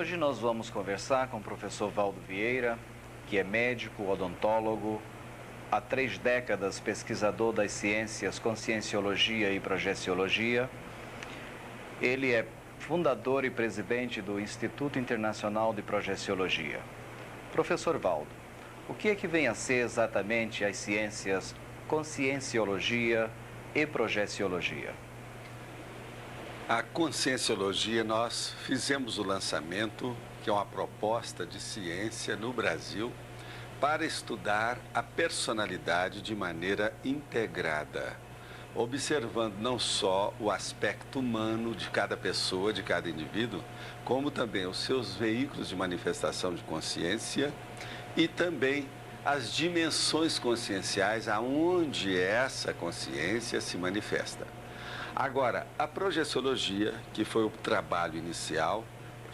Hoje nós vamos conversar com o professor Valdo Vieira, que é médico, odontólogo, há 3 décadas pesquisador das ciências conscienciologia e projeciologia. Ele é fundador e presidente do Instituto Internacional de Projeciologia. Professor Valdo, o que é que vem a ser exatamente as ciências conscienciologia e projeciologia? A conscienciologia, nós fizemos o lançamento, que é uma proposta de ciência no Brasil, para estudar a personalidade de maneira integrada, observando não só o aspecto humano de cada pessoa, de cada indivíduo, como também os seus veículos de manifestação de consciência e também as dimensões conscienciais aonde essa consciência se manifesta. Agora, a projeciologia, que foi o trabalho inicial,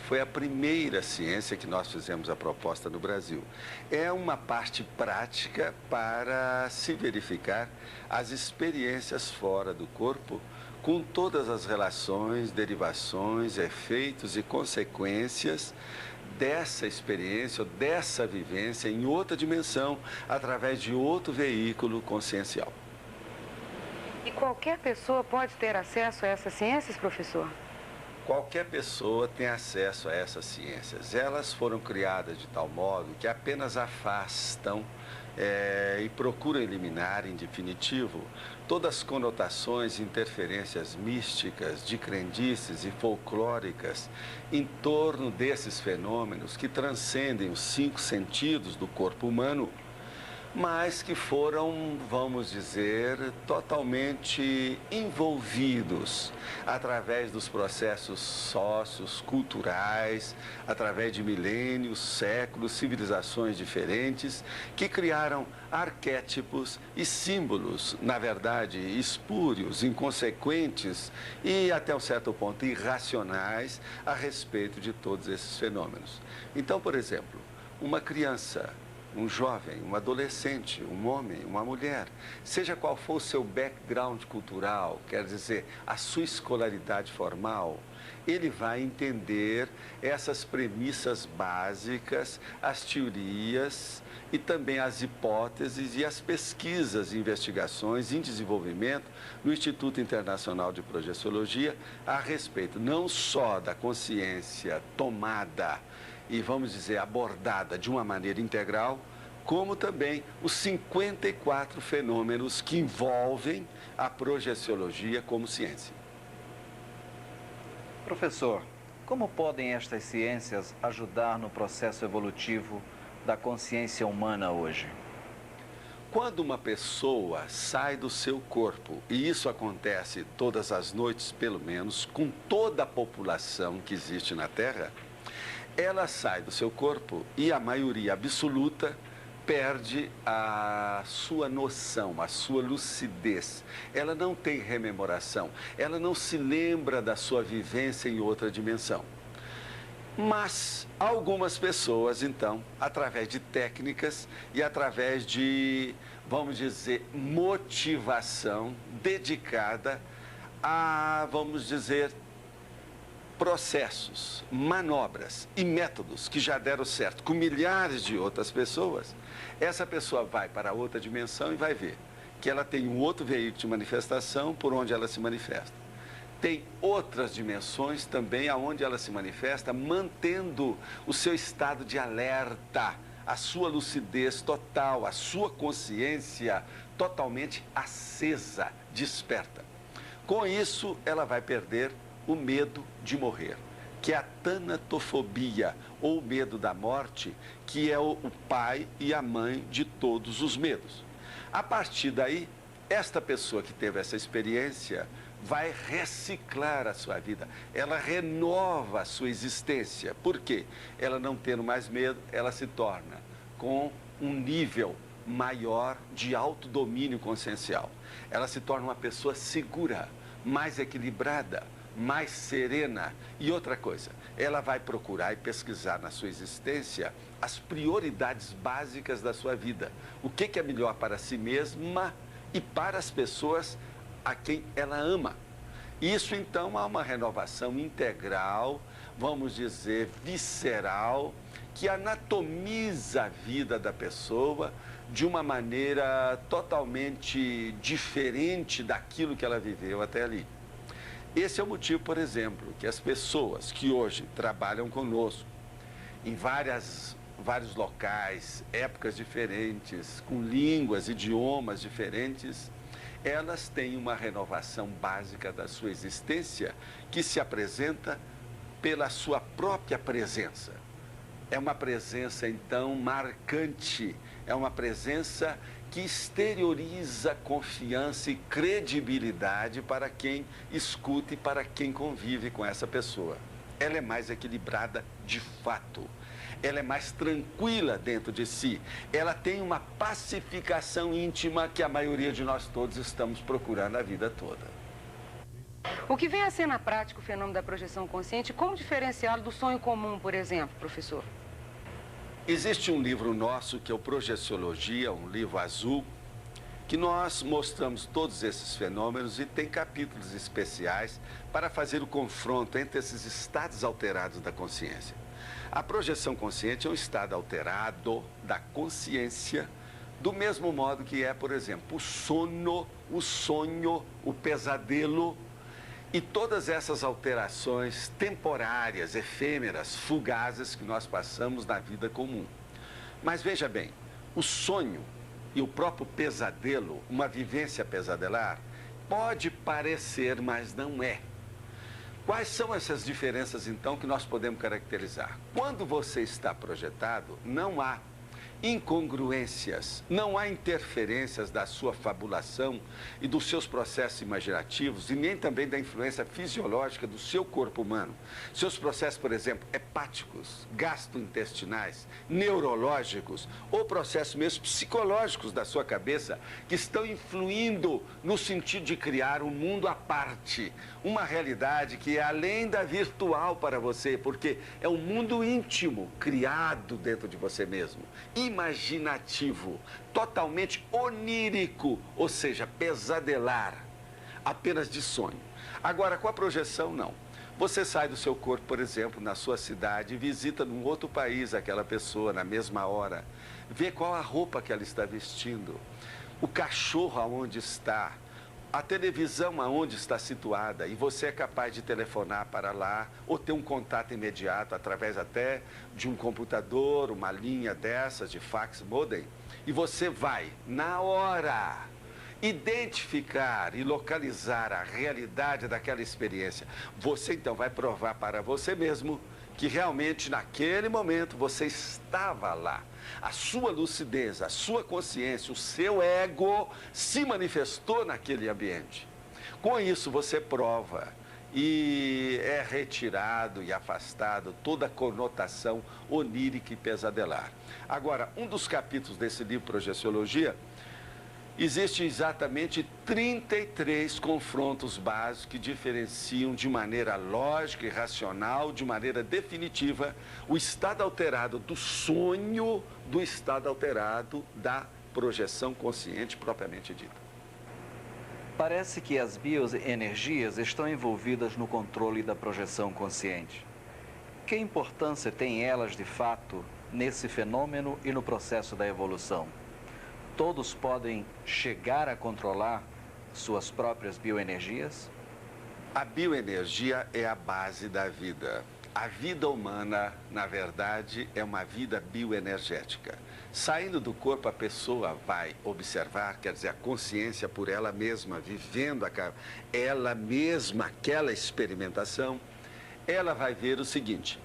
foi a primeira ciência que nós fizemos a proposta no Brasil. É uma parte prática para se verificar as experiências fora do corpo, com todas as relações, derivações, efeitos e consequências dessa experiência ou dessa vivência em outra dimensão, através de outro veículo consciencial. E qualquer pessoa pode ter acesso a essas ciências, professor? Qualquer pessoa tem acesso a essas ciências. Elas foram criadas de tal modo que apenas afastam e procuram eliminar, em definitivo, todas as conotações e interferências místicas, de crendices e folclóricas em torno desses fenômenos que transcendem os 5 sentidos do corpo humano, mas que foram, vamos dizer, totalmente envolvidos através dos processos sócios, culturais, através de milênios, séculos, civilizações diferentes, que criaram arquétipos e símbolos, na verdade, espúrios, inconsequentes e, até um certo ponto, irracionais a respeito de todos esses fenômenos. Então, por exemplo, uma criança, um jovem, um adolescente, um homem, uma mulher, seja qual for o seu background cultural, quer dizer, a sua escolaridade formal, ele vai entender essas premissas básicas, as teorias e também as hipóteses e as pesquisas e investigações em desenvolvimento no Instituto Internacional de Projeciologia a respeito não só da consciência tomada e, vamos dizer, abordada de uma maneira integral, como também os 54 fenômenos que envolvem a projeciologia como ciência. Professor, como podem estas ciências ajudar no processo evolutivo da consciência humana hoje? Quando uma pessoa sai do seu corpo, e isso acontece todas as noites, pelo menos, com toda a população que existe na Terra, ela sai do seu corpo e a maioria absoluta perde a sua noção, a sua lucidez. Ela não tem rememoração, ela não se lembra da sua vivência em outra dimensão. Mas algumas pessoas, então, através de técnicas e através de, vamos dizer, motivação dedicada a, vamos dizer, processos, manobras e métodos que já deram certo com milhares de outras pessoas, essa pessoa vai para outra dimensão e vai ver que ela tem um outro veículo de manifestação por onde ela se manifesta. Tem outras dimensões também aonde ela se manifesta, mantendo o seu estado de alerta, a sua lucidez total, a sua consciência totalmente acesa, desperta. Com isso, ela vai perder o medo de morrer, que é a tanatofobia, ou o medo da morte, que é o pai e a mãe de todos os medos. A partir daí, esta pessoa que teve essa experiência vai reciclar a sua vida, ela renova a sua existência. Por quê? Ela não tendo mais medo, ela se torna com um nível maior de autodomínio consciencial. Ela se torna uma pessoa segura, mais equilibrada, mais serena. E outra coisa, ela vai procurar e pesquisar na sua existência as prioridades básicas da sua vida. O que é melhor para si mesma e para as pessoas a quem ela ama. Isso, então, há uma renovação integral, vamos dizer, visceral, que anatomiza a vida da pessoa de uma maneira totalmente diferente daquilo que ela viveu até ali. Esse é o motivo, por exemplo, que as pessoas que hoje trabalham conosco em vários locais, épocas diferentes, com línguas, idiomas diferentes, elas têm uma renovação básica da sua existência que se apresenta pela sua própria presença. É uma presença, então, marcante, é uma presença que exterioriza confiança e credibilidade para quem escuta e para quem convive com essa pessoa. Ela é mais equilibrada de fato. Ela é mais tranquila dentro de si. Ela tem uma pacificação íntima que a maioria de nós todos estamos procurando a vida toda. O que vem a ser na prática o fenômeno da projeção consciente, como diferenciá-lo do sonho comum, por exemplo, professor? Existe um livro nosso que é o Projeciologia, um livro azul, que nós mostramos todos esses fenômenos e tem capítulos especiais para fazer o confronto entre esses estados alterados da consciência. A projeção consciente é um estado alterado da consciência, do mesmo modo que é, por exemplo, o sono, o sonho, o pesadelo e todas essas alterações temporárias, efêmeras, fugazes que nós passamos na vida comum. Mas veja bem, o sonho e o próprio pesadelo, uma vivência pesadelar, pode parecer, mas não é. Quais são essas diferenças, então, que nós podemos caracterizar? Quando você está projetado, não há incongruências, não há interferências da sua fabulação e dos seus processos imaginativos e nem também da influência fisiológica do seu corpo humano. Seus processos, por exemplo, hepáticos, gastrointestinais, neurológicos ou processos mesmo psicológicos da sua cabeça que estão influindo no sentido de criar um mundo à parte, uma realidade que é além da virtual para você, porque é um mundo íntimo criado dentro de você mesmo. Imaginativo, totalmente onírico, ou seja, pesadelar, apenas de sonho. Agora, com a projeção, não. Você sai do seu corpo, por exemplo, na sua cidade, visita num outro país aquela pessoa na mesma hora, vê qual a roupa que ela está vestindo, o cachorro aonde está, a televisão aonde está situada, e você é capaz de telefonar para lá ou ter um contato imediato através até de um computador, uma linha dessas de fax modem, e você vai, na hora, identificar e localizar a realidade daquela experiência. Você então vai provar para você mesmo que realmente naquele momento você estava lá. A sua lucidez, a sua consciência, o seu ego se manifestou naquele ambiente. Com isso você prova e é retirado e afastado toda a conotação onírica e pesadelar. Agora, um dos capítulos desse livro Projeciologia, existem exatamente 33 confrontos básicos que diferenciam de maneira lógica e racional, de maneira definitiva, o estado alterado do sonho do estado alterado da projeção consciente propriamente dita. Parece que as bioenergias estão envolvidas no controle da projeção consciente. Que importância têm elas, de fato, nesse fenômeno e no processo da evolução? Todos podem chegar a controlar suas próprias bioenergias? A bioenergia é a base da vida. A vida humana, na verdade, é uma vida bioenergética. Saindo do corpo, a pessoa vai observar, quer dizer, a consciência por ela mesma, vivendo ela mesma aquela experimentação, ela vai ver o seguinte: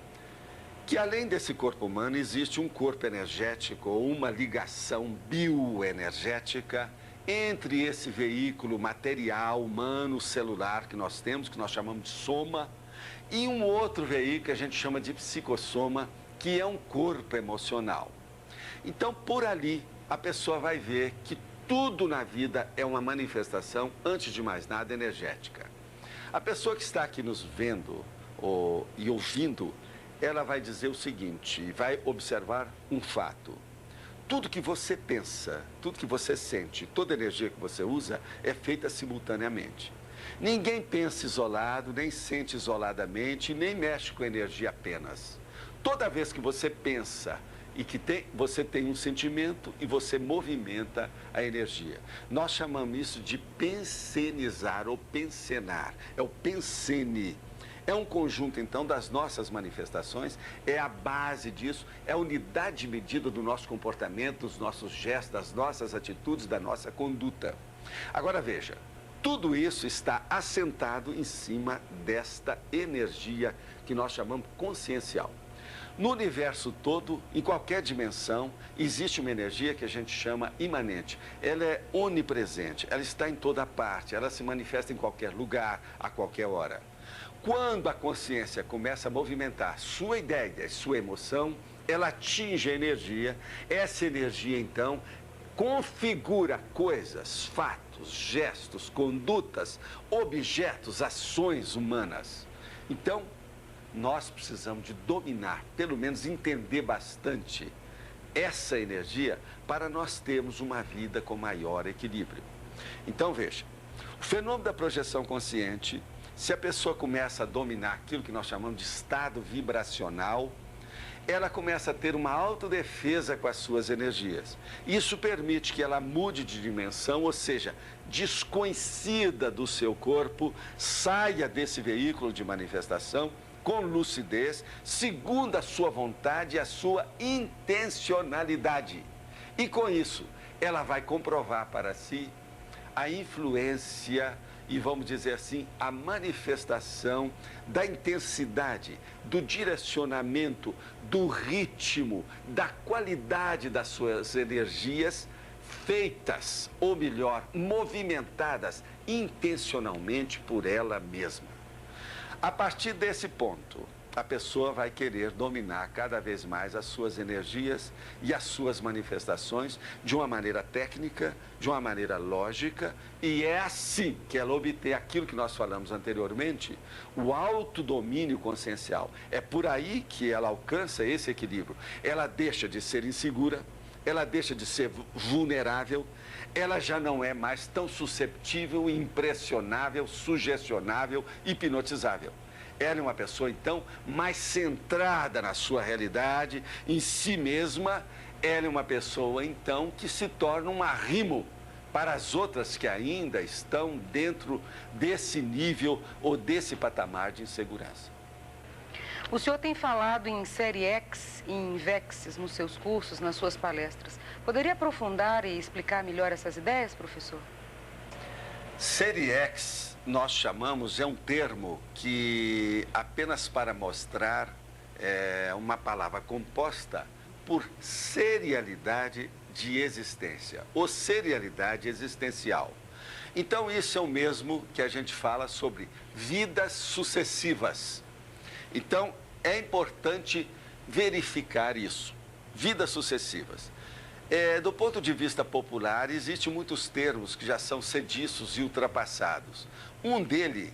que além desse corpo humano existe um corpo energético ou uma ligação bioenergética entre esse veículo material, humano, celular que nós temos, que nós chamamos de soma, e um outro veículo que a gente chama de psicossoma, que é um corpo emocional. Então, por ali, a pessoa vai ver que tudo na vida é uma manifestação, antes de mais nada, energética. A pessoa que está aqui nos vendo e ouvindo, ela vai dizer o seguinte, vai observar um fato. Tudo que você pensa, tudo que você sente, toda energia que você usa é feita simultaneamente. Ninguém pensa isolado, nem sente isoladamente, nem mexe com energia apenas. Toda vez que você pensa e que você tem um sentimento e você movimenta a energia. Nós chamamos isso de pensenizar ou pensenar. É o pensene. É um conjunto, então, das nossas manifestações, é a base disso, é a unidade de medida do nosso comportamento, dos nossos gestos, das nossas atitudes, da nossa conduta. Agora veja, tudo isso está assentado em cima desta energia que nós chamamos consciencial. No universo todo, em qualquer dimensão, existe uma energia que a gente chama imanente. Ela é onipresente, ela está em toda parte, ela se manifesta em qualquer lugar, a qualquer hora. Quando a consciência começa a movimentar sua ideia, sua emoção, ela atinge a energia. Essa energia, então, configura coisas, fatos, gestos, condutas, objetos, ações humanas. Então, nós precisamos de dominar, pelo menos entender bastante essa energia para nós termos uma vida com maior equilíbrio. Então, veja, o fenômeno da projeção consciente, se a pessoa começa a dominar aquilo que nós chamamos de estado vibracional, ela começa a ter uma autodefesa com as suas energias. Isso permite que ela mude de dimensão, ou seja, desconhecida do seu corpo, saia desse veículo de manifestação com lucidez, segundo a sua vontade e a sua intencionalidade. E com isso, ela vai comprovar para si a influência e, vamos dizer assim, a manifestação da intensidade, do direcionamento, do ritmo, da qualidade das suas energias feitas, ou melhor, movimentadas intencionalmente por ela mesma. A partir desse ponto, a pessoa vai querer dominar cada vez mais as suas energias e as suas manifestações de uma maneira técnica, de uma maneira lógica, e é assim que ela obtém aquilo que nós falamos anteriormente, o autodomínio consciencial. É por aí que ela alcança esse equilíbrio. Ela deixa de ser insegura, ela deixa de ser vulnerável, ela já não é mais tão susceptível, impressionável, sugestionável, hipnotizável. Ela é uma pessoa, então, mais centrada na sua realidade, em si mesma. Ela é uma pessoa, então, que se torna um arrimo para as outras que ainda estão dentro desse nível ou desse patamar de insegurança. O senhor tem falado em série X e em VEX nos seus cursos, nas suas palestras. Poderia aprofundar e explicar melhor essas ideias, professor? Série X, nós chamamos, é um termo que apenas para mostrar uma palavra composta por serialidade de existência, ou serialidade existencial. Então, isso é o mesmo que a gente fala sobre vidas sucessivas. Então, é importante verificar isso, vidas sucessivas. Do ponto de vista popular, existem muitos termos que já são sediços e ultrapassados. Um deles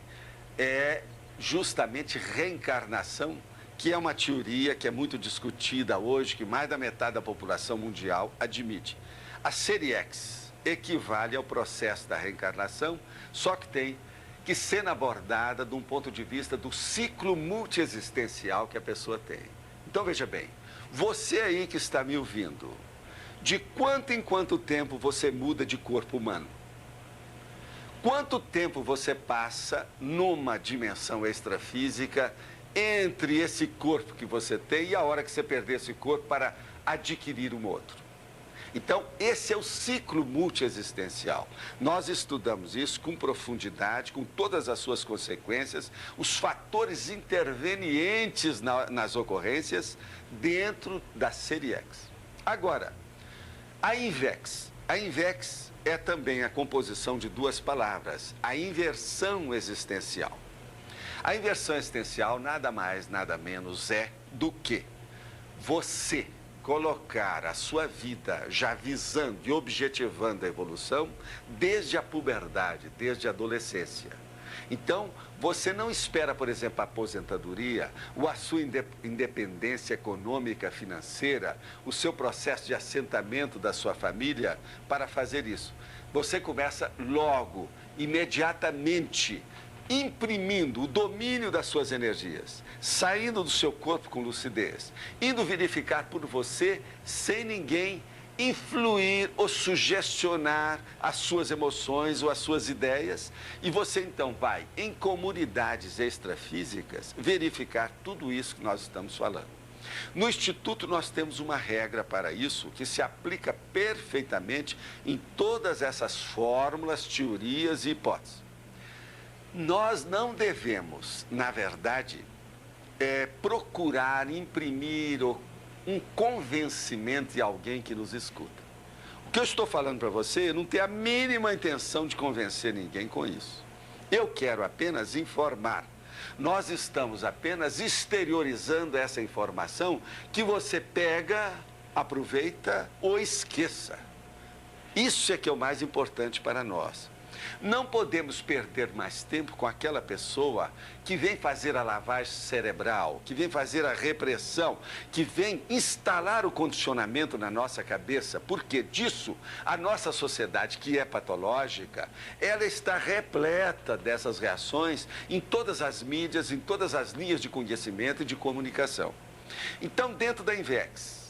é justamente reencarnação, que é uma teoria que é muito discutida hoje, que mais da metade da população mundial admite. A série X equivale ao processo da reencarnação, só que tem que ser abordada de um ponto de vista do ciclo multiexistencial que a pessoa tem. Então, veja bem, você aí que está me ouvindo, de quanto em quanto tempo você muda de corpo humano? Quanto tempo você passa numa dimensão extrafísica entre esse corpo que você tem e a hora que você perder esse corpo para adquirir um outro? Então, esse é o ciclo multiexistencial. Nós estudamos isso com profundidade, com todas as suas consequências, os fatores intervenientes nas ocorrências dentro da série X. Agora, a INVEX. A INVEX é também a composição de duas palavras, a inversão existencial. A inversão existencial nada mais, nada menos é do que você colocar a sua vida já visando e objetivando a evolução desde a puberdade, desde a adolescência. Então, você não espera, por exemplo, a aposentadoria, ou a sua independência econômica, financeira, o seu processo de assentamento da sua família para fazer isso. Você começa logo, imediatamente imprimindo o domínio das suas energias, saindo do seu corpo com lucidez, indo verificar por você sem ninguém influir ou sugestionar as suas emoções ou as suas ideias, e você então vai em comunidades extrafísicas verificar tudo isso que nós estamos falando. No Instituto nós temos uma regra para isso que se aplica perfeitamente em todas essas fórmulas, teorias e hipóteses. Nós não devemos, na verdade, procurar imprimir um convencimento de alguém que nos escuta. O que eu estou falando para você, eu não tenho a mínima intenção de convencer ninguém com isso. Eu quero apenas informar. Nós estamos apenas exteriorizando essa informação que você pega, aproveita ou esqueça. Isso é que é o mais importante para nós. Não podemos perder mais tempo com aquela pessoa que vem fazer a lavagem cerebral, que vem fazer a repressão, que vem instalar o condicionamento na nossa cabeça, porque disso a nossa sociedade, que é patológica, ela está repleta dessas reações em todas as mídias, em todas as linhas de conhecimento e de comunicação. Então, dentro da INVEX,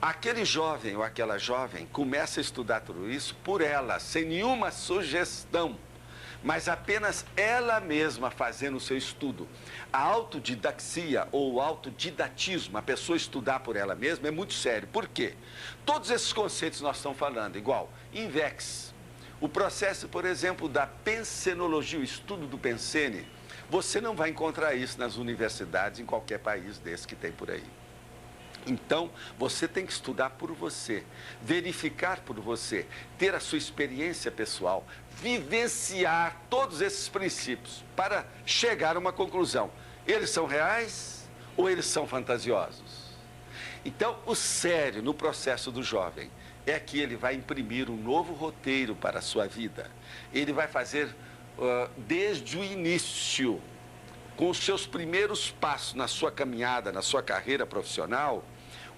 aquele jovem ou aquela jovem começa a estudar tudo isso por ela, sem nenhuma sugestão, mas apenas ela mesma fazendo o seu estudo. A autodidaxia ou autodidatismo, a pessoa estudar por ela mesma, é muito sério. Por quê? Todos esses conceitos nós estamos falando, igual INVEX, o processo, por exemplo, da pensenologia, o estudo do pensene, você não vai encontrar isso nas universidades em qualquer país desse que tem por aí. Então, você tem que estudar por você, verificar por você, ter a sua experiência pessoal, vivenciar todos esses princípios para chegar a uma conclusão. Eles são reais ou eles são fantasiosos? Então, o sério no processo do jovem é que ele vai imprimir um novo roteiro para a sua vida. Ele vai fazer, desde o início, com os seus primeiros passos na sua caminhada, na sua carreira profissional,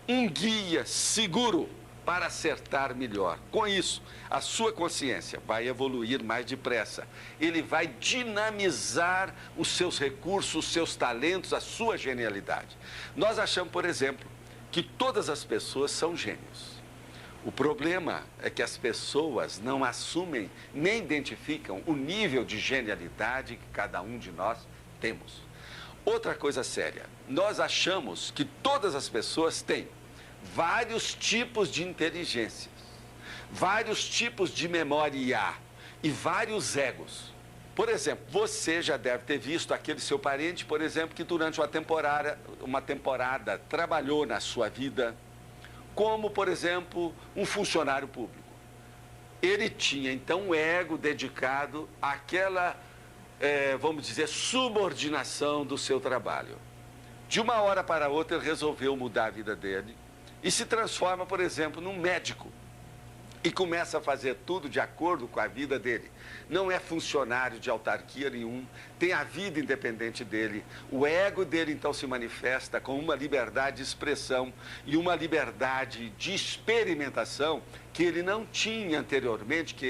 um guia seguro para acertar melhor. Com isso, a sua consciência vai evoluir mais depressa. Ele vai dinamizar os seus recursos, os seus talentos, a sua genialidade. Nós achamos, por exemplo, que todas as pessoas são gênios. O problema é que as pessoas não assumem nem identificam o nível de genialidade que cada um de nós temos. Outra coisa séria, nós achamos que todas as pessoas têm vários tipos de inteligências, vários tipos de memória e vários egos. Por exemplo, você já deve ter visto aquele seu parente, por exemplo, que durante uma temporada trabalhou na sua vida, como, por exemplo, um funcionário público. Ele tinha, então, um ego dedicado àquela vamos dizer, subordinação do seu trabalho. De uma hora para outra, ele resolveu mudar a vida dele e se transforma, por exemplo, num médico e começa a fazer tudo de acordo com a vida dele. Não é funcionário de autarquia nenhum, tem a vida independente dele. O ego dele, então, se manifesta com uma liberdade de expressão e uma liberdade de experimentação que ele não tinha anteriormente, que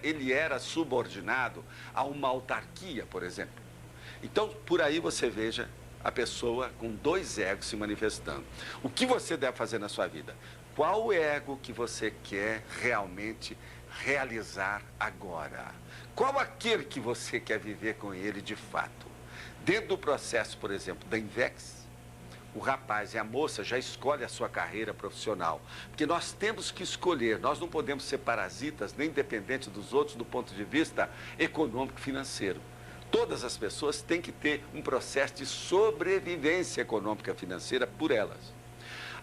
ele era subordinado a uma autarquia, por exemplo. Então, por aí você veja a pessoa com dois egos se manifestando. O que você deve fazer na sua vida? Qual o ego que você quer realmente realizar agora? Qual aquele que você quer viver com ele de fato? Dentro do processo, por exemplo, da INVEX, o rapaz e a moça já escolhem a sua carreira profissional. Porque nós temos que escolher, nós não podemos ser parasitas nem dependentes dos outros do ponto de vista econômico e financeiro. Todas as pessoas têm que ter um processo de sobrevivência econômica e financeira por elas.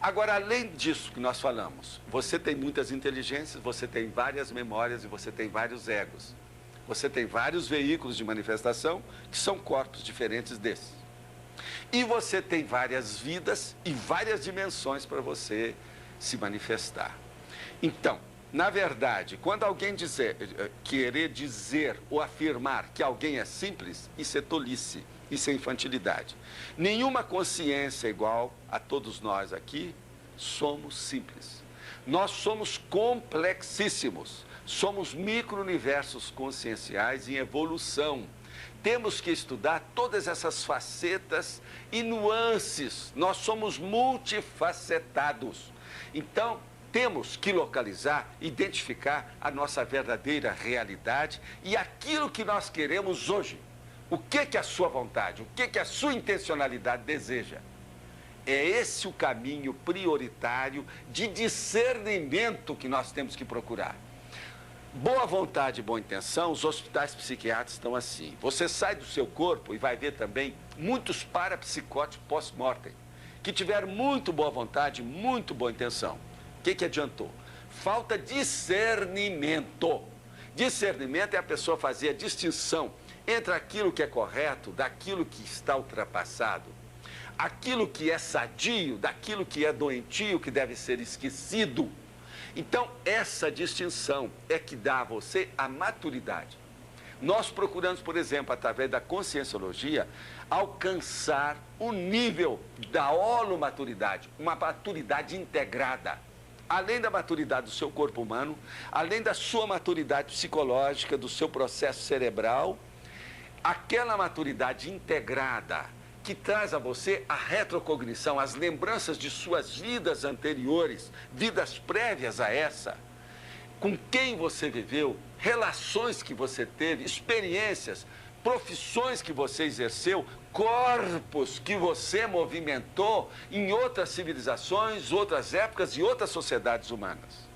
Agora, além disso que nós falamos, você tem muitas inteligências, você tem várias memórias e você tem vários egos. Você tem vários veículos de manifestação que são corpos diferentes desses. E você tem várias vidas e várias dimensões para você se manifestar. Então, na verdade, quando alguém querer dizer ou afirmar que alguém é simples, isso é tolice, isso é infantilidade. Nenhuma consciência igual a todos nós aqui somos simples. Nós somos complexíssimos. Somos micro-universos conscienciais em evolução. Temos que estudar todas essas facetas e nuances. Nós somos multifacetados. Então, temos que localizar, identificar a nossa verdadeira realidade e aquilo que nós queremos hoje. O que é a sua vontade? O que é a sua intencionalidade deseja? É esse o caminho prioritário de discernimento que nós temos que procurar. Boa vontade e boa intenção, os hospitais psiquiátricos estão assim. Você sai do seu corpo e vai ver também muitos parapsicóticos pós-mortem, que tiveram muito boa vontade, muito boa intenção. O que adiantou? Falta discernimento. Discernimento é a pessoa fazer a distinção entre aquilo que é correto, daquilo que está ultrapassado, aquilo que é sadio, daquilo que é doentio, que deve ser esquecido. Então, essa distinção é que dá a você a maturidade. Nós procuramos, por exemplo, através da conscienciologia, alcançar o nível da holomaturidade, uma maturidade integrada. Além da maturidade do seu corpo humano, além da sua maturidade psicológica, do seu processo cerebral, aquela maturidade integrada que traz a você a retrocognição, as lembranças de suas vidas anteriores, vidas prévias a essa, com quem você viveu, relações que você teve, experiências, profissões que você exerceu, corpos que você movimentou em outras civilizações, outras épocas e outras sociedades humanas.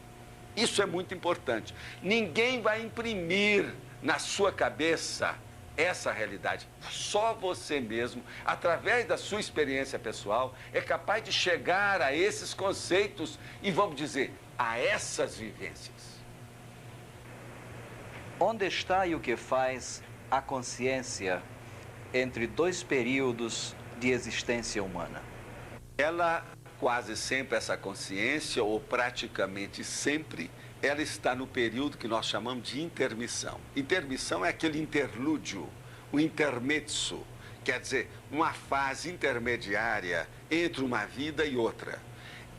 Isso é muito importante. Ninguém vai imprimir na sua cabeça essa realidade. Só você mesmo, através da sua experiência pessoal, é capaz de chegar a esses conceitos e, vamos dizer, a essas vivências. Onde está e o que faz a consciência entre dois períodos de existência humana? Ela, quase sempre, essa consciência, ou praticamente sempre, ela está no período que nós chamamos de intermissão. Intermissão é aquele interlúdio, o intermezzo, quer dizer, uma fase intermediária entre uma vida e outra.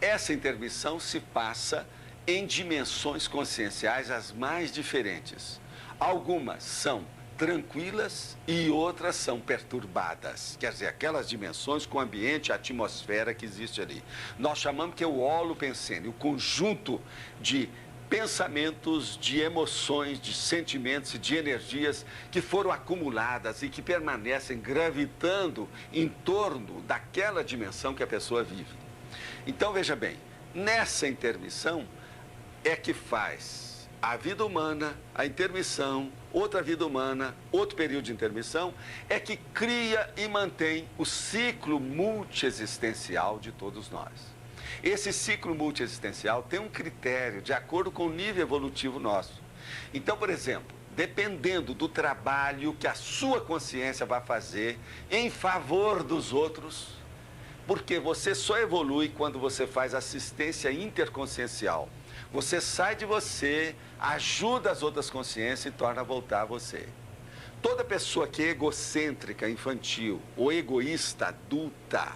Essa intermissão se passa em dimensões conscienciais as mais diferentes. Algumas são tranquilas e outras são perturbadas. Quer dizer, aquelas dimensões com o ambiente, a atmosfera que existe ali. Nós chamamos que é o holopensene, o conjunto de pensamentos, de emoções, de sentimentos e de energias que foram acumuladas e que permanecem gravitando em torno daquela dimensão que a pessoa vive. Então, veja bem, nessa intermissão é que faz a vida humana, a intermissão, outra vida humana, outro período de intermissão, é que cria e mantém o ciclo multiexistencial de todos nós. Esse ciclo multiexistencial tem um critério de acordo com o nível evolutivo nosso. Então, por exemplo, dependendo do trabalho que a sua consciência vai fazer em favor dos outros, porque você só evolui quando você faz assistência interconsciencial. Você sai de você, ajuda as outras consciências e torna a voltar a você. Toda pessoa que é egocêntrica, infantil, ou egoísta, adulta,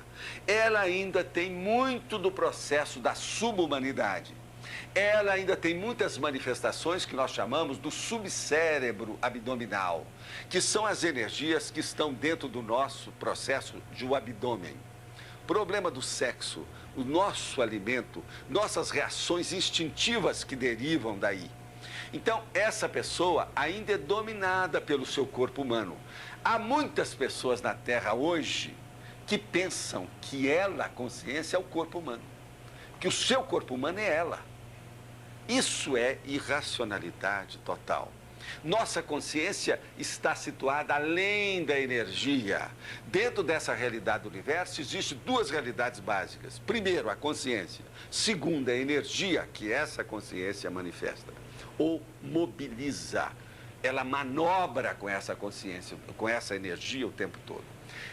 ela ainda tem muito do processo da subhumanidade. Ela ainda tem muitas manifestações que nós chamamos do subcérebro abdominal, que são as energias que estão dentro do nosso processo de abdômen. Problema do sexo, o nosso alimento, nossas reações instintivas que derivam daí. Então, essa pessoa ainda é dominada pelo seu corpo humano. Há muitas pessoas na Terra hoje que pensam que ela, a consciência, é o corpo humano. Que o seu corpo humano é ela. Isso é irracionalidade total. Nossa consciência está situada além da energia. Dentro dessa realidade do universo, existem duas realidades básicas. Primeiro, a consciência. Segundo, a energia que essa consciência manifesta ou mobiliza. Ela manobra com essa consciência, com essa energia o tempo todo.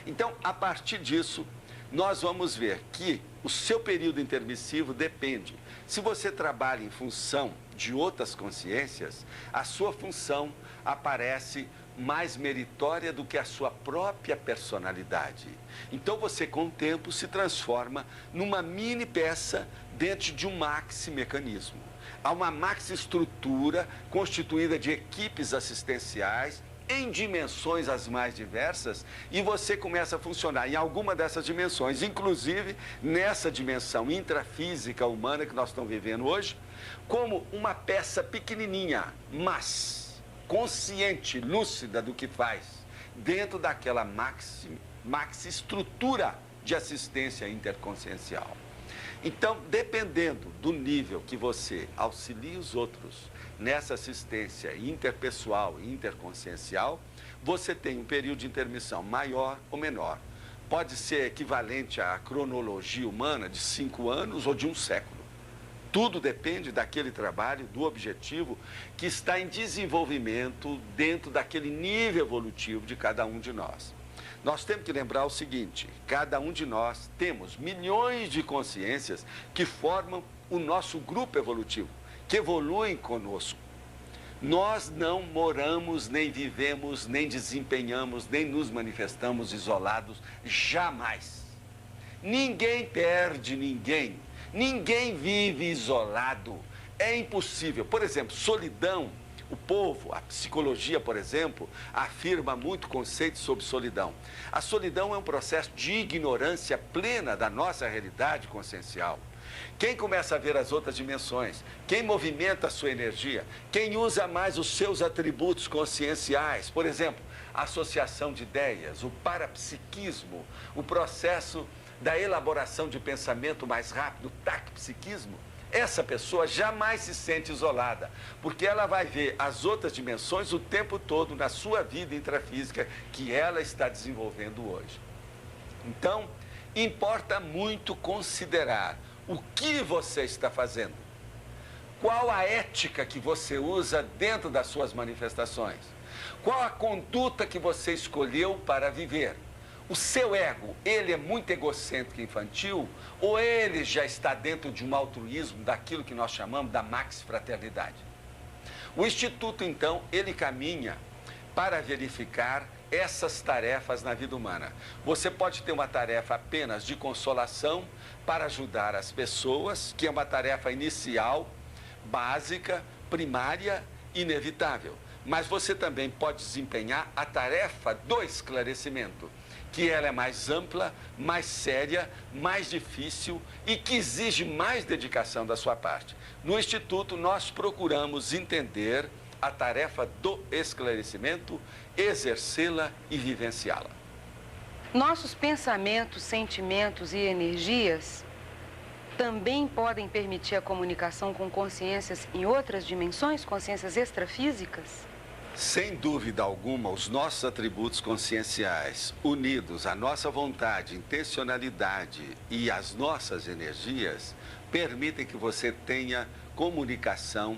Então, a partir disso, nós vamos ver que o seu período intermissivo depende. Se você trabalha em função de outras consciências, a sua função aparece mais meritória do que a sua própria personalidade. Então você, com o tempo, se transforma numa mini peça dentro de um maxi mecanismo. Há uma maxi-estrutura constituída de equipes assistenciais em dimensões as mais diversas e você começa a funcionar em alguma dessas dimensões, inclusive nessa dimensão intrafísica humana que nós estamos vivendo hoje, como uma peça pequenininha, mas consciente, lúcida do que faz, dentro daquela maxi-estrutura de assistência interconsciencial. Então, dependendo do nível que você auxilia os outros nessa assistência interpessoal e interconsciencial, você tem um período de intermissão maior ou menor. Pode ser equivalente à cronologia humana de 5 anos ou de 1 século. Tudo depende daquele trabalho, do objetivo que está em desenvolvimento dentro daquele nível evolutivo de cada um de nós. Nós temos que lembrar o seguinte, cada um de nós temos milhões de consciências que formam o nosso grupo evolutivo, que evoluem conosco. Nós não moramos, nem vivemos, nem desempenhamos, nem nos manifestamos isolados, jamais. Ninguém perde ninguém, ninguém vive isolado, é impossível. Por exemplo, solidão. O povo, a psicologia, por exemplo, afirma muito conceito sobre solidão. A solidão é um processo de ignorância plena da nossa realidade consciencial. Quem começa a ver as outras dimensões, quem movimenta a sua energia, quem usa mais os seus atributos conscienciais, por exemplo, a associação de ideias, o parapsiquismo, o processo da elaboração de pensamento mais rápido, o tacpsiquismo, essa pessoa jamais se sente isolada, porque ela vai ver as outras dimensões o tempo todo na sua vida intrafísica que ela está desenvolvendo hoje. Então, importa muito considerar o que você está fazendo, qual a ética que você usa dentro das suas manifestações, qual a conduta que você escolheu para viver. O seu ego, ele é muito egocêntrico e infantil ou ele já está dentro de um altruísmo daquilo que nós chamamos da maxi-fraternidade? O Instituto, então, ele caminha para verificar essas tarefas na vida humana. Você pode ter uma tarefa apenas de consolação para ajudar as pessoas, que é uma tarefa inicial, básica, primária, inevitável. Mas você também pode desempenhar a tarefa do esclarecimento, que ela é mais ampla, mais séria, mais difícil e que exige mais dedicação da sua parte. No Instituto, nós procuramos entender a tarefa do esclarecimento, exercê-la e vivenciá-la. Nossos pensamentos, sentimentos e energias também podem permitir a comunicação com consciências em outras dimensões, consciências extrafísicas? Sem dúvida alguma, os nossos atributos conscienciais, unidos à nossa vontade, intencionalidade e às nossas energias, permitem que você tenha comunicação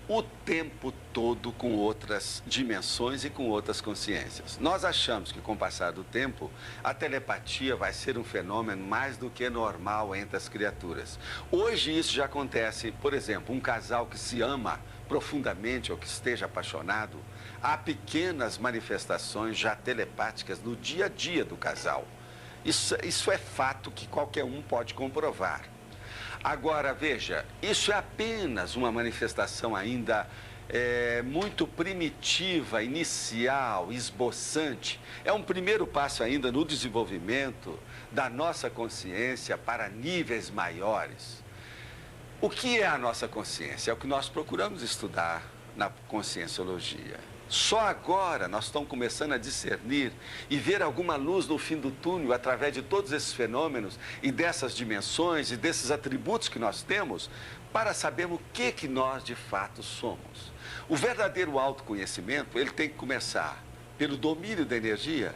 o tempo todo com outras dimensões e com outras consciências. Nós achamos que com o passar do tempo, a telepatia vai ser um fenômeno mais do que normal entre as criaturas. Hoje isso já acontece, por exemplo, um casal que se ama profundamente ou que esteja apaixonado, há pequenas manifestações já telepáticas no dia a dia do casal. Isso é fato que qualquer um pode comprovar. Agora, veja, isso é apenas uma manifestação ainda muito primitiva, inicial, esboçante. É um primeiro passo ainda no desenvolvimento da nossa consciência para níveis maiores. O que é a nossa consciência? É o que nós procuramos estudar na conscienciologia. Só agora nós estamos começando a discernir e ver alguma luz no fim do túnel através de todos esses fenômenos e dessas dimensões e desses atributos que nós temos para sabermos o que nós de fato somos. O verdadeiro autoconhecimento, ele tem que começar pelo domínio da energia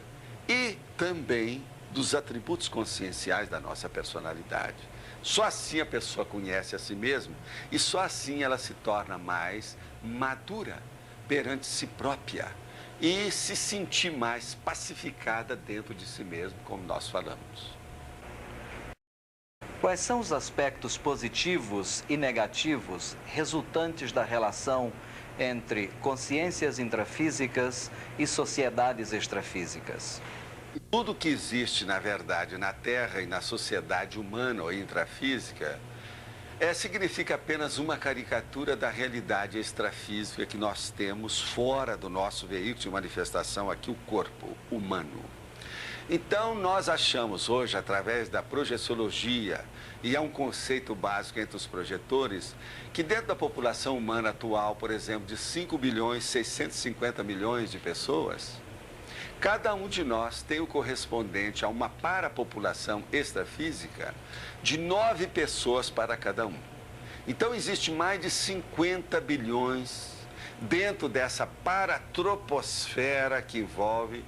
e também dos atributos conscienciais da nossa personalidade. Só assim a pessoa conhece a si mesma e só assim ela se torna mais madura perante si própria e se sentir mais pacificada dentro de si mesma, como nós falamos. Quais são os aspectos positivos e negativos resultantes da relação entre consciências intrafísicas e sociedades extrafísicas? Tudo que existe, na verdade, na Terra e na sociedade humana ou intrafísica Significa apenas uma caricatura da realidade extrafísica que nós temos fora do nosso veículo de manifestação aqui, o corpo humano. Então, nós achamos hoje, através da projeciologia, e é um conceito básico entre os projetores, que dentro da população humana atual, por exemplo, de 5 bilhões, 650 milhões de pessoas, cada um de nós tem o correspondente a uma parapopulação extrafísica de 9 pessoas para cada um. Então, existe mais de 50 bilhões dentro dessa paratroposfera que envolve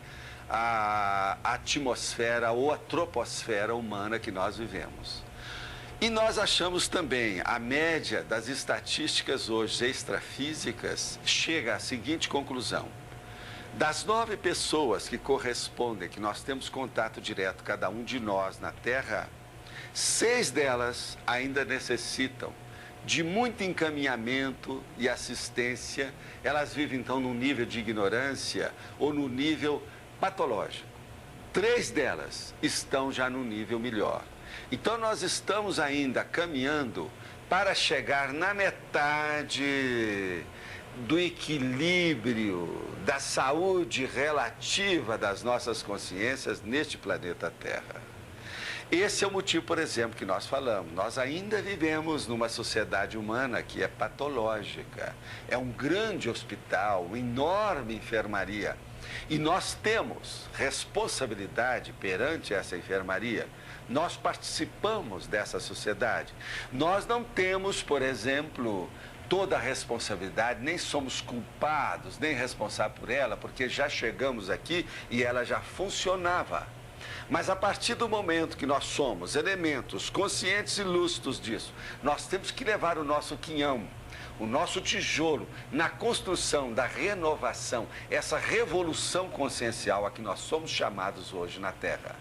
a atmosfera ou a troposfera humana que nós vivemos. E nós achamos também, a média das estatísticas hoje extrafísicas chega à seguinte conclusão. Das 9 pessoas que correspondem, que nós temos contato direto, cada um de nós na Terra, 6 delas ainda necessitam de muito encaminhamento e assistência. Elas vivem, então, num nível de ignorância ou no nível patológico. 3 delas estão já no nível melhor. Então, nós estamos ainda caminhando para chegar na metade do equilíbrio, da saúde relativa das nossas consciências neste planeta Terra. Esse é o motivo, por exemplo, que nós falamos. Nós ainda vivemos numa sociedade humana que é patológica. É um grande hospital, uma enorme enfermaria. E nós temos responsabilidade perante essa enfermaria. Nós participamos dessa sociedade. Nós não temos, por exemplo, toda a responsabilidade, nem somos culpados, nem responsáveis por ela, porque já chegamos aqui e ela já funcionava. Mas a partir do momento que nós somos elementos conscientes e lúcidos disso, nós temos que levar o nosso quinhão, o nosso tijolo, na construção da renovação, essa revolução consciencial a que nós somos chamados hoje na Terra.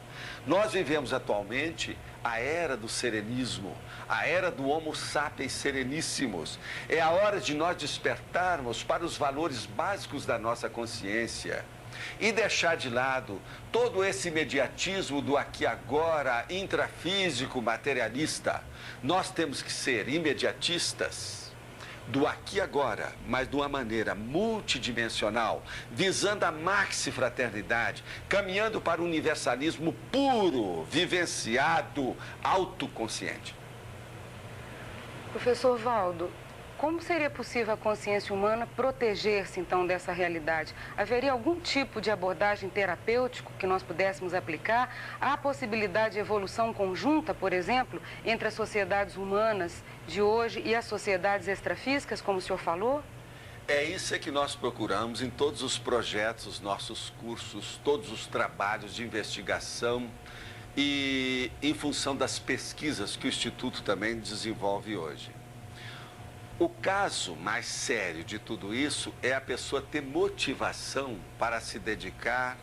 Nós vivemos atualmente a era do serenismo, a era do Homo sapiens sereníssimos. É a hora de nós despertarmos para os valores básicos da nossa consciência e deixar de lado todo esse imediatismo do aqui e agora, intrafísico, materialista. Nós temos que ser imediatistas do aqui e agora, mas de uma maneira multidimensional, visando a maxifraternidade, caminhando para o universalismo puro, vivenciado, autoconsciente. Professor Valdo, como seria possível a consciência humana proteger-se, então, dessa realidade? Haveria algum tipo de abordagem terapêutico que nós pudéssemos aplicar? Há possibilidade de evolução conjunta, por exemplo, entre as sociedades humanas de hoje e as sociedades extrafísicas, como o senhor falou? É isso que nós procuramos em todos os projetos, os nossos cursos, todos os trabalhos de investigação e em função das pesquisas que o Instituto também desenvolve hoje. O caso mais sério de tudo isso é a pessoa ter motivação para se dedicar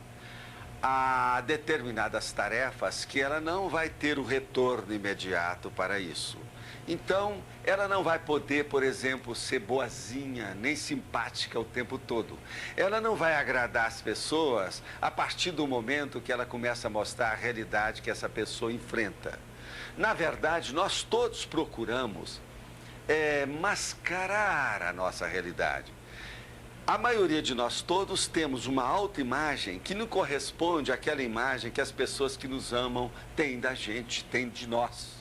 a determinadas tarefas que ela não vai ter o retorno imediato para isso. Então, ela não vai poder, por exemplo, ser boazinha, nem simpática o tempo todo. Ela não vai agradar as pessoas a partir do momento que ela começa a mostrar a realidade que essa pessoa enfrenta. Na verdade, nós todos procuramos mascarar a nossa realidade. A maioria de nós todos temos uma autoimagem que não corresponde àquela imagem que as pessoas que nos amam têm da gente, têm de nós.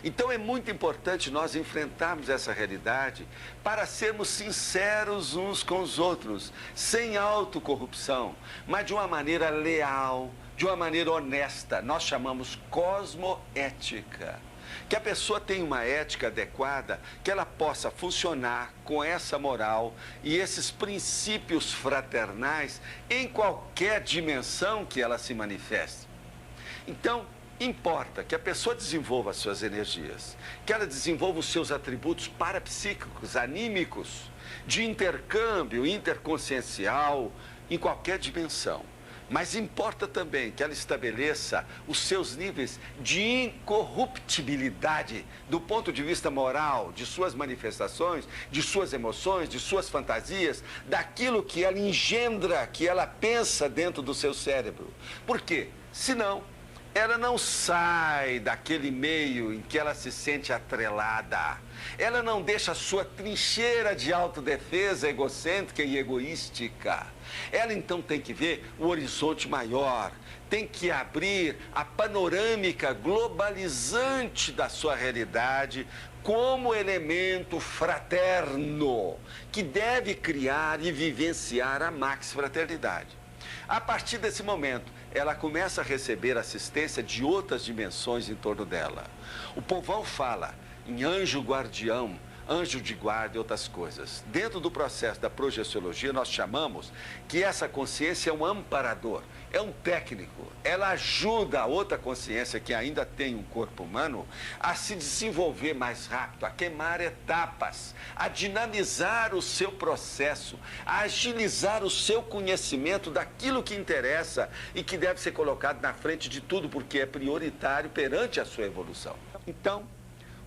Então é muito importante nós enfrentarmos essa realidade para sermos sinceros uns com os outros, sem autocorrupção, mas de uma maneira leal, de uma maneira honesta. Nós chamamos cosmoética. Que a pessoa tenha uma ética adequada, que ela possa funcionar com essa moral e esses princípios fraternais em qualquer dimensão que ela se manifeste. Então, importa que a pessoa desenvolva as suas energias, que ela desenvolva os seus atributos parapsíquicos, anímicos, de intercâmbio interconsciencial em qualquer dimensão. Mas importa também que ela estabeleça os seus níveis de incorruptibilidade do ponto de vista moral, de suas manifestações, de suas emoções, de suas fantasias, daquilo que ela engendra, que ela pensa dentro do seu cérebro. Por quê? Senão, ela não sai daquele meio em que ela se sente atrelada. Ela não deixa a sua trincheira de autodefesa egocêntrica e egoística. Ela então tem que ver o horizonte maior, tem que abrir a panorâmica globalizante da sua realidade como elemento fraterno que deve criar e vivenciar a max-fraternidade. A partir desse momento, ela começa a receber assistência de outras dimensões em torno dela. O povão fala em anjo guardião, anjo de guarda e outras coisas. Dentro do processo da projeciologia, nós chamamos que essa consciência é um amparador, é um técnico. Ela ajuda a outra consciência que ainda tem um corpo humano a se desenvolver mais rápido, a queimar etapas, a dinamizar o seu processo, a agilizar o seu conhecimento daquilo que interessa e que deve ser colocado na frente de tudo, porque é prioritário perante a sua evolução. Então,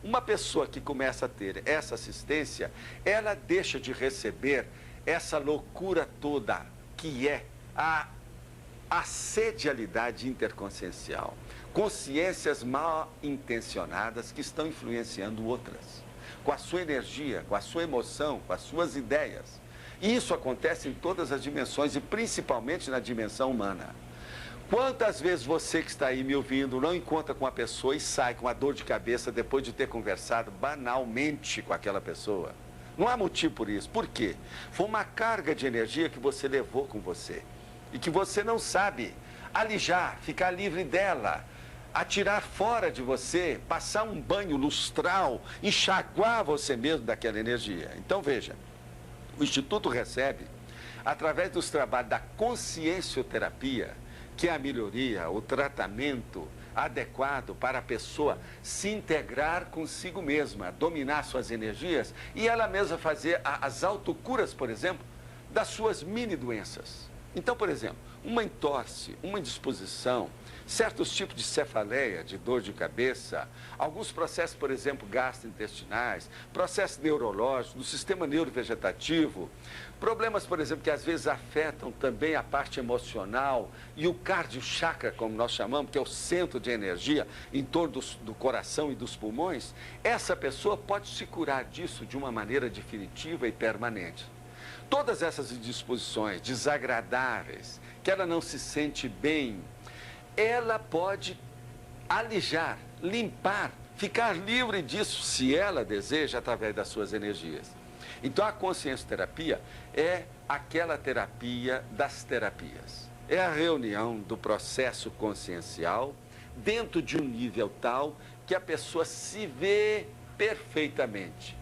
uma pessoa que começa a ter essa assistência, ela deixa de receber essa loucura toda que é a assedialidade interconsciencial. Consciências mal intencionadas que estão influenciando outras, com a sua energia, com a sua emoção, com as suas ideias. E isso acontece em todas as dimensões e principalmente na dimensão humana. Quantas vezes você que está aí me ouvindo não encontra com uma pessoa e sai com uma dor de cabeça depois de ter conversado banalmente com aquela pessoa? Não há motivo por isso. Por quê? Foi uma carga de energia que você levou com você e que você não sabe alijar, ficar livre dela, atirar fora de você, passar um banho lustral, enxaguar você mesmo daquela energia. Então veja, o Instituto recebe, através dos trabalhos da consciencioterapia, que é a melhoria, o tratamento adequado para a pessoa se integrar consigo mesma, dominar suas energias e ela mesma fazer as autocuras, por exemplo, das suas mini doenças. Então, por exemplo, uma entorse, uma indisposição, certos tipos de cefaleia, de dor de cabeça, alguns processos, por exemplo, gastrointestinais, processos neurológicos, do sistema neurovegetativo, problemas, por exemplo, que às vezes afetam também a parte emocional e o cardio-chakra, como nós chamamos, que é o centro de energia em torno do coração e dos pulmões, essa pessoa pode se curar disso de uma maneira definitiva e permanente. Todas essas indisposições desagradáveis, que ela não se sente bem, ela pode alijar, limpar, ficar livre disso, se ela deseja, através das suas energias. Então, a consciencioterapia é aquela terapia das terapias. É a reunião do processo consciencial dentro de um nível tal que a pessoa se vê perfeitamente.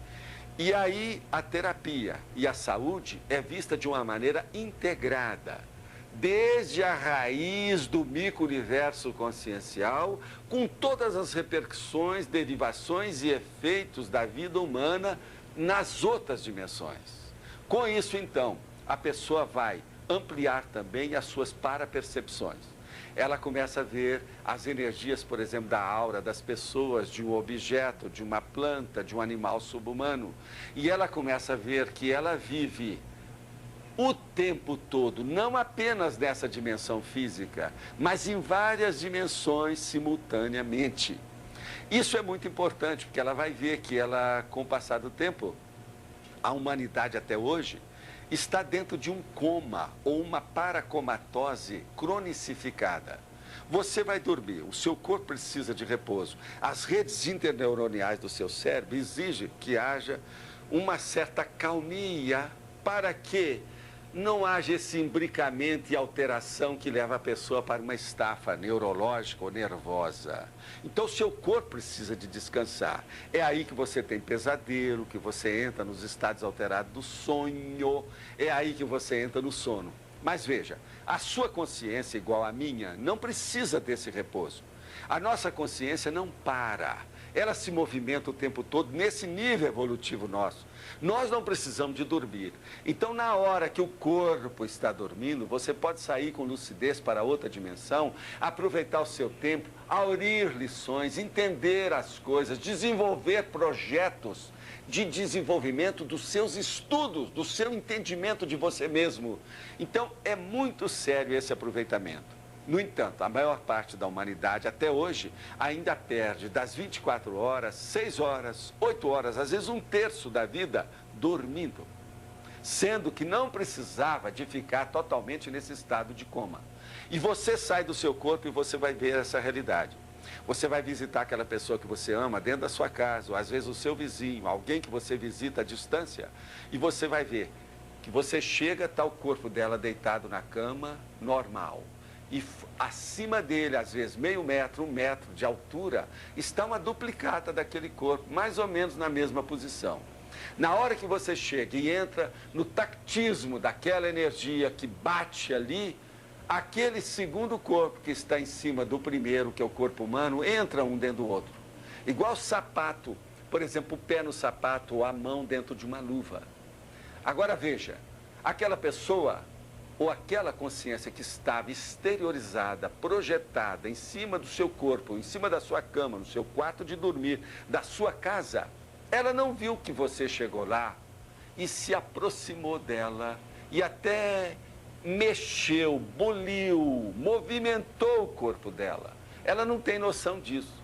E aí, a terapia e a saúde é vista de uma maneira integrada, desde a raiz do micro-universo consciencial, com todas as repercussões, derivações e efeitos da vida humana nas outras dimensões. Com isso, então, a pessoa vai ampliar também as suas parapercepções. Ela começa a ver as energias, por exemplo, da aura das pessoas, de um objeto, de uma planta, de um animal subhumano. E ela começa a ver que ela vive o tempo todo, não apenas nessa dimensão física, mas em várias dimensões simultaneamente. Isso é muito importante, porque ela vai ver que ela, com o passar do tempo, a humanidade até hoje, está dentro de um coma ou uma paracomatose cronicificada. Você vai dormir, o seu corpo precisa de repouso. As redes interneuroniais do seu cérebro exigem que haja uma certa calmia para que não haja esse imbricamento e alteração que leva a pessoa para uma estafa neurológica ou nervosa. Então, o seu corpo precisa de descansar. É aí que você tem pesadelo, que você entra nos estados alterados do sonho, é aí que você entra no sono. Mas veja, a sua consciência, igual à minha, não precisa desse repouso. A nossa consciência não para. Ela se movimenta o tempo todo nesse nível evolutivo nosso. Nós não precisamos de dormir. Então, na hora que o corpo está dormindo, você pode sair com lucidez para outra dimensão, aproveitar o seu tempo, aurir lições, entender as coisas, desenvolver projetos de desenvolvimento dos seus estudos, do seu entendimento de você mesmo. Então, é muito sério esse aproveitamento. No entanto, a maior parte da humanidade, até hoje, ainda perde das 24 horas, 6 horas, 8 horas, às vezes 1/3 da vida dormindo. Sendo que não precisava de ficar totalmente nesse estado de coma. E você sai do seu corpo e você vai ver essa realidade. Você vai visitar aquela pessoa que você ama dentro da sua casa, ou às vezes o seu vizinho, alguém que você visita à distância, e você vai ver que você chega, está o corpo dela deitado na cama, normal. E acima dele, às vezes, meio metro, 1 metro de altura, está uma duplicata daquele corpo, mais ou menos na mesma posição. Na hora que você chega e entra no tactismo daquela energia que bate ali, aquele segundo corpo que está em cima do primeiro, que é o corpo humano, entra um dentro do outro. Igual sapato, por exemplo, o pé no sapato ou a mão dentro de uma luva. Agora veja, aquela pessoa ou aquela consciência que estava exteriorizada, projetada em cima do seu corpo, em cima da sua cama, no seu quarto de dormir, da sua casa, ela não viu que você chegou lá e se aproximou dela e até mexeu, boliu, movimentou o corpo dela. Ela não tem noção disso.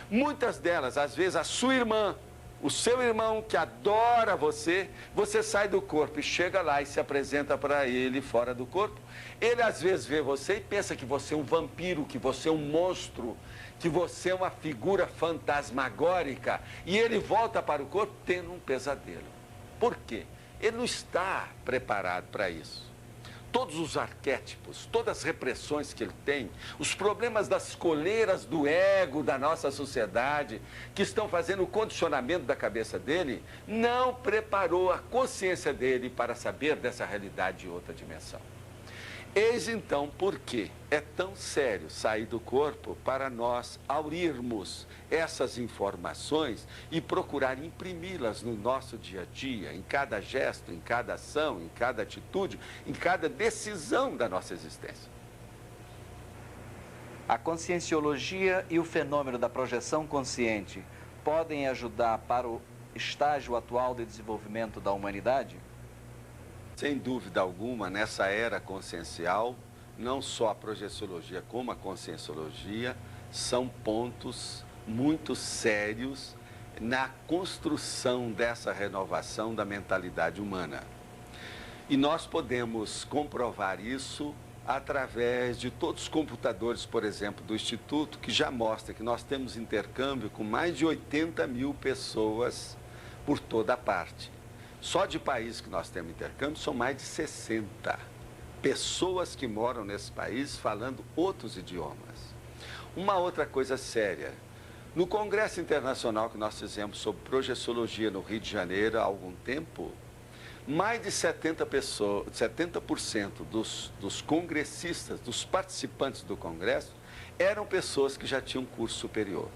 Muitas delas, às vezes, a sua irmã, o seu irmão que adora você, você sai do corpo e chega lá e se apresenta para ele fora do corpo. Ele às vezes vê você e pensa que você é um vampiro, que você é um monstro, que você é uma figura fantasmagórica, e ele volta para o corpo tendo um pesadelo. Por quê? Ele não está preparado para isso. Todos os arquétipos, todas as repressões que ele tem, os problemas das coleiras do ego da nossa sociedade, que estão fazendo o condicionamento da cabeça dele, não preparou a consciência dele para saber dessa realidade de outra dimensão. Eis então por que é tão sério sair do corpo para nós aurirmos essas informações e procurar imprimi-las no nosso dia a dia, em cada gesto, em cada ação, em cada atitude, em cada decisão da nossa existência. A conscienciologia e o fenômeno da projeção consciente podem ajudar para o estágio atual de desenvolvimento da humanidade? Sem dúvida alguma, nessa era consciencial, não só a projeciologia como a conscienciologia são pontos muito sérios na construção dessa renovação da mentalidade humana. E nós podemos comprovar isso através de todos os computadores, por exemplo, do Instituto, que já mostra que nós temos intercâmbio com mais de 80 mil pessoas por toda a parte. Só de países que nós temos intercâmbio são mais de 60 pessoas que moram nesse país falando outros idiomas. Uma outra coisa séria, no Congresso Internacional que nós fizemos sobre projeciologia no Rio de Janeiro há algum tempo, mais de 70% dos congressistas, dos participantes do Congresso, eram pessoas que já tinham curso superior.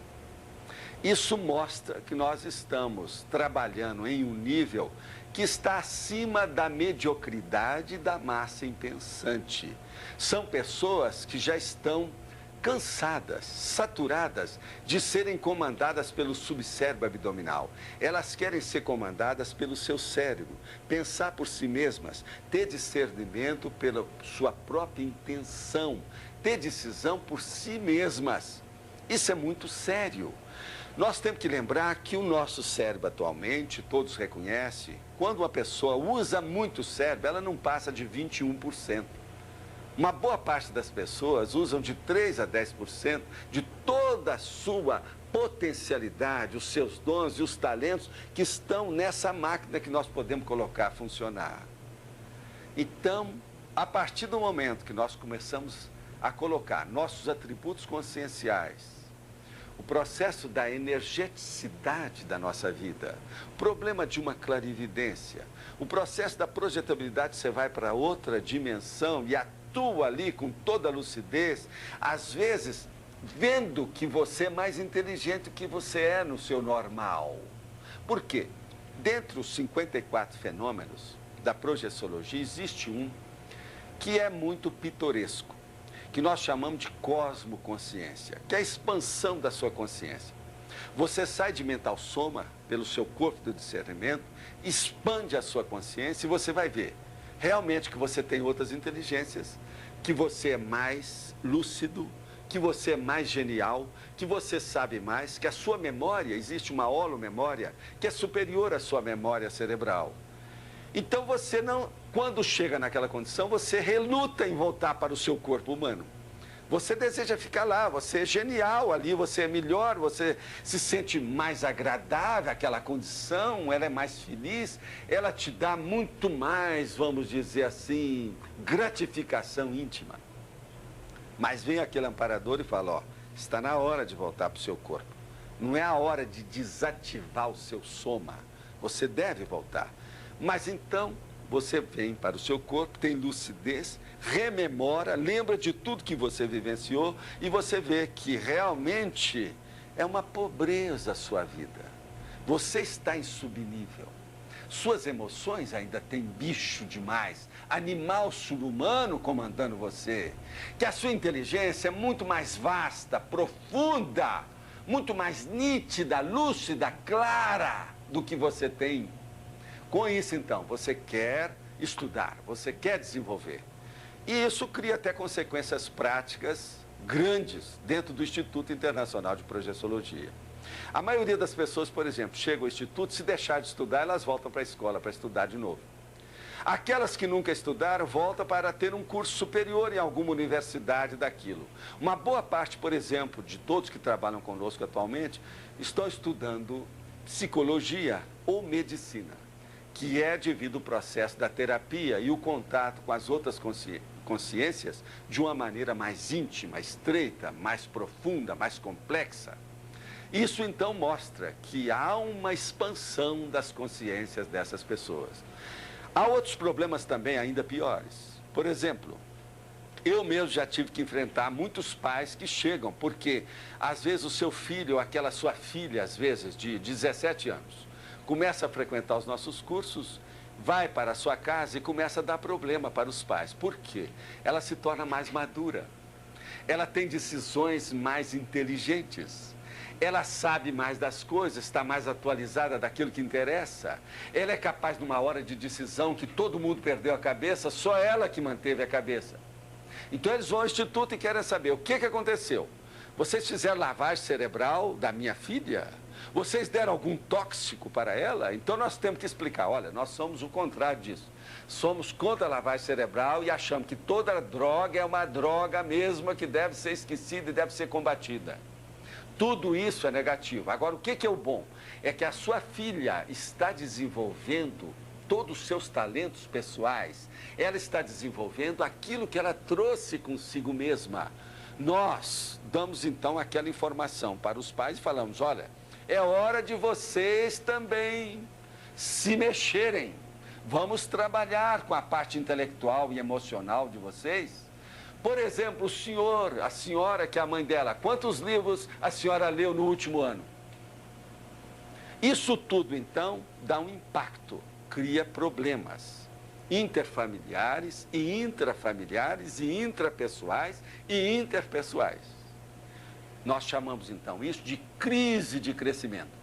Isso mostra que nós estamos trabalhando em um nível que está acima da mediocridade da massa impensante. São pessoas que já estão cansadas, saturadas de serem comandadas pelo subcérebro abdominal. Elas querem ser comandadas pelo seu cérebro, pensar por si mesmas, ter discernimento pela sua própria intenção, ter decisão por si mesmas. Isso é muito sério. Nós temos que lembrar que o nosso cérebro atualmente, todos reconhecem, quando uma pessoa usa muito o cérebro, ela não passa de 21%. Uma boa parte das pessoas usam de 3 a 10% de toda a sua potencialidade, os seus dons e os talentos que estão nessa máquina que nós podemos colocar a funcionar. Então, a partir do momento que nós começamos a colocar nossos atributos conscienciais, o processo da energeticidade da nossa vida, o problema de uma clarividência, o processo da projetabilidade, você vai para outra dimensão e atua ali com toda a lucidez, às vezes vendo que você é mais inteligente do que você é no seu normal. Por quê? Dentre os 54 fenômenos da projeciologia, existe um que é muito pitoresco, que nós chamamos de cosmoconsciência, que é a expansão da sua consciência. Você sai de mental soma, pelo seu corpo do discernimento, expande a sua consciência e você vai ver realmente que você tem outras inteligências que você é mais lúcido, que você é mais genial, que você sabe mais, que a sua memória, existe uma holomemória, que é superior à sua memória cerebral. Então você não, quando chega naquela condição, você reluta em voltar para o seu corpo humano. Você deseja ficar lá, você é genial ali, você é melhor, você se sente mais agradável, aquela condição, ela é mais feliz, ela te dá muito mais, vamos dizer assim, gratificação íntima. Mas vem aquele amparador e fala, ó, está na hora de voltar para o seu corpo. Não é a hora de desativar o seu soma, você deve voltar. Mas então, você vem para o seu corpo, tem lucidez, rememora, lembra de tudo que você vivenciou e você vê que realmente é uma pobreza a sua vida. Você está em subnível. Suas emoções ainda têm bicho demais, animal subhumano comandando você. Que a sua inteligência é muito mais vasta, profunda, muito mais nítida, lúcida, clara do que você tem. Com isso, então, você quer estudar, você quer desenvolver. E isso cria até consequências práticas grandes dentro do Instituto Internacional de Projeciologia. A maioria das pessoas, por exemplo, chega ao Instituto, se deixar de estudar, elas voltam para a escola para estudar de novo. Aquelas que nunca estudaram, voltam para ter um curso superior em alguma universidade daquilo. Uma boa parte, por exemplo, de todos que trabalham conosco atualmente, estão estudando psicologia ou medicina, que é devido ao processo da terapia e o contato com as outras consciências de uma maneira mais íntima, estreita, mais profunda, mais complexa. Isso então mostra que há uma expansão das consciências dessas pessoas. Há outros problemas também ainda piores. Por exemplo, eu mesmo já tive que enfrentar muitos pais que chegam, porque às vezes o seu filho, ou aquela sua filha, às vezes de 17 anos, começa a frequentar os nossos cursos, vai para a sua casa e começa a dar problema para os pais. Por quê? Ela se torna mais madura, ela tem decisões mais inteligentes, ela sabe mais das coisas, está mais atualizada daquilo que interessa, ela é capaz, numa hora de decisão que todo mundo perdeu a cabeça, só ela que manteve a cabeça. Então eles vão ao instituto e querem saber o que aconteceu. Vocês fizeram lavagem cerebral da minha filha? Vocês deram algum tóxico para ela? Então nós temos que explicar, olha, nós somos o contrário disso. Somos contra a lavagem cerebral e achamos que toda droga é uma droga mesma que deve ser esquecida e deve ser combatida. Tudo isso é negativo. Agora, o que é o bom? É que a sua filha está desenvolvendo todos os seus talentos pessoais. Ela está desenvolvendo aquilo que ela trouxe consigo mesma. Nós damos, então, aquela informação para os pais e falamos, olha, é hora de vocês também se mexerem. Vamos trabalhar com a parte intelectual e emocional de vocês. Por exemplo, o senhor, a senhora que é a mãe dela, quantos livros a senhora leu no último ano? Isso tudo, então, dá um impacto, cria problemas interfamiliares e intrafamiliares e intrapessoais e interpessoais. Nós chamamos, então, isso de crise de crescimento.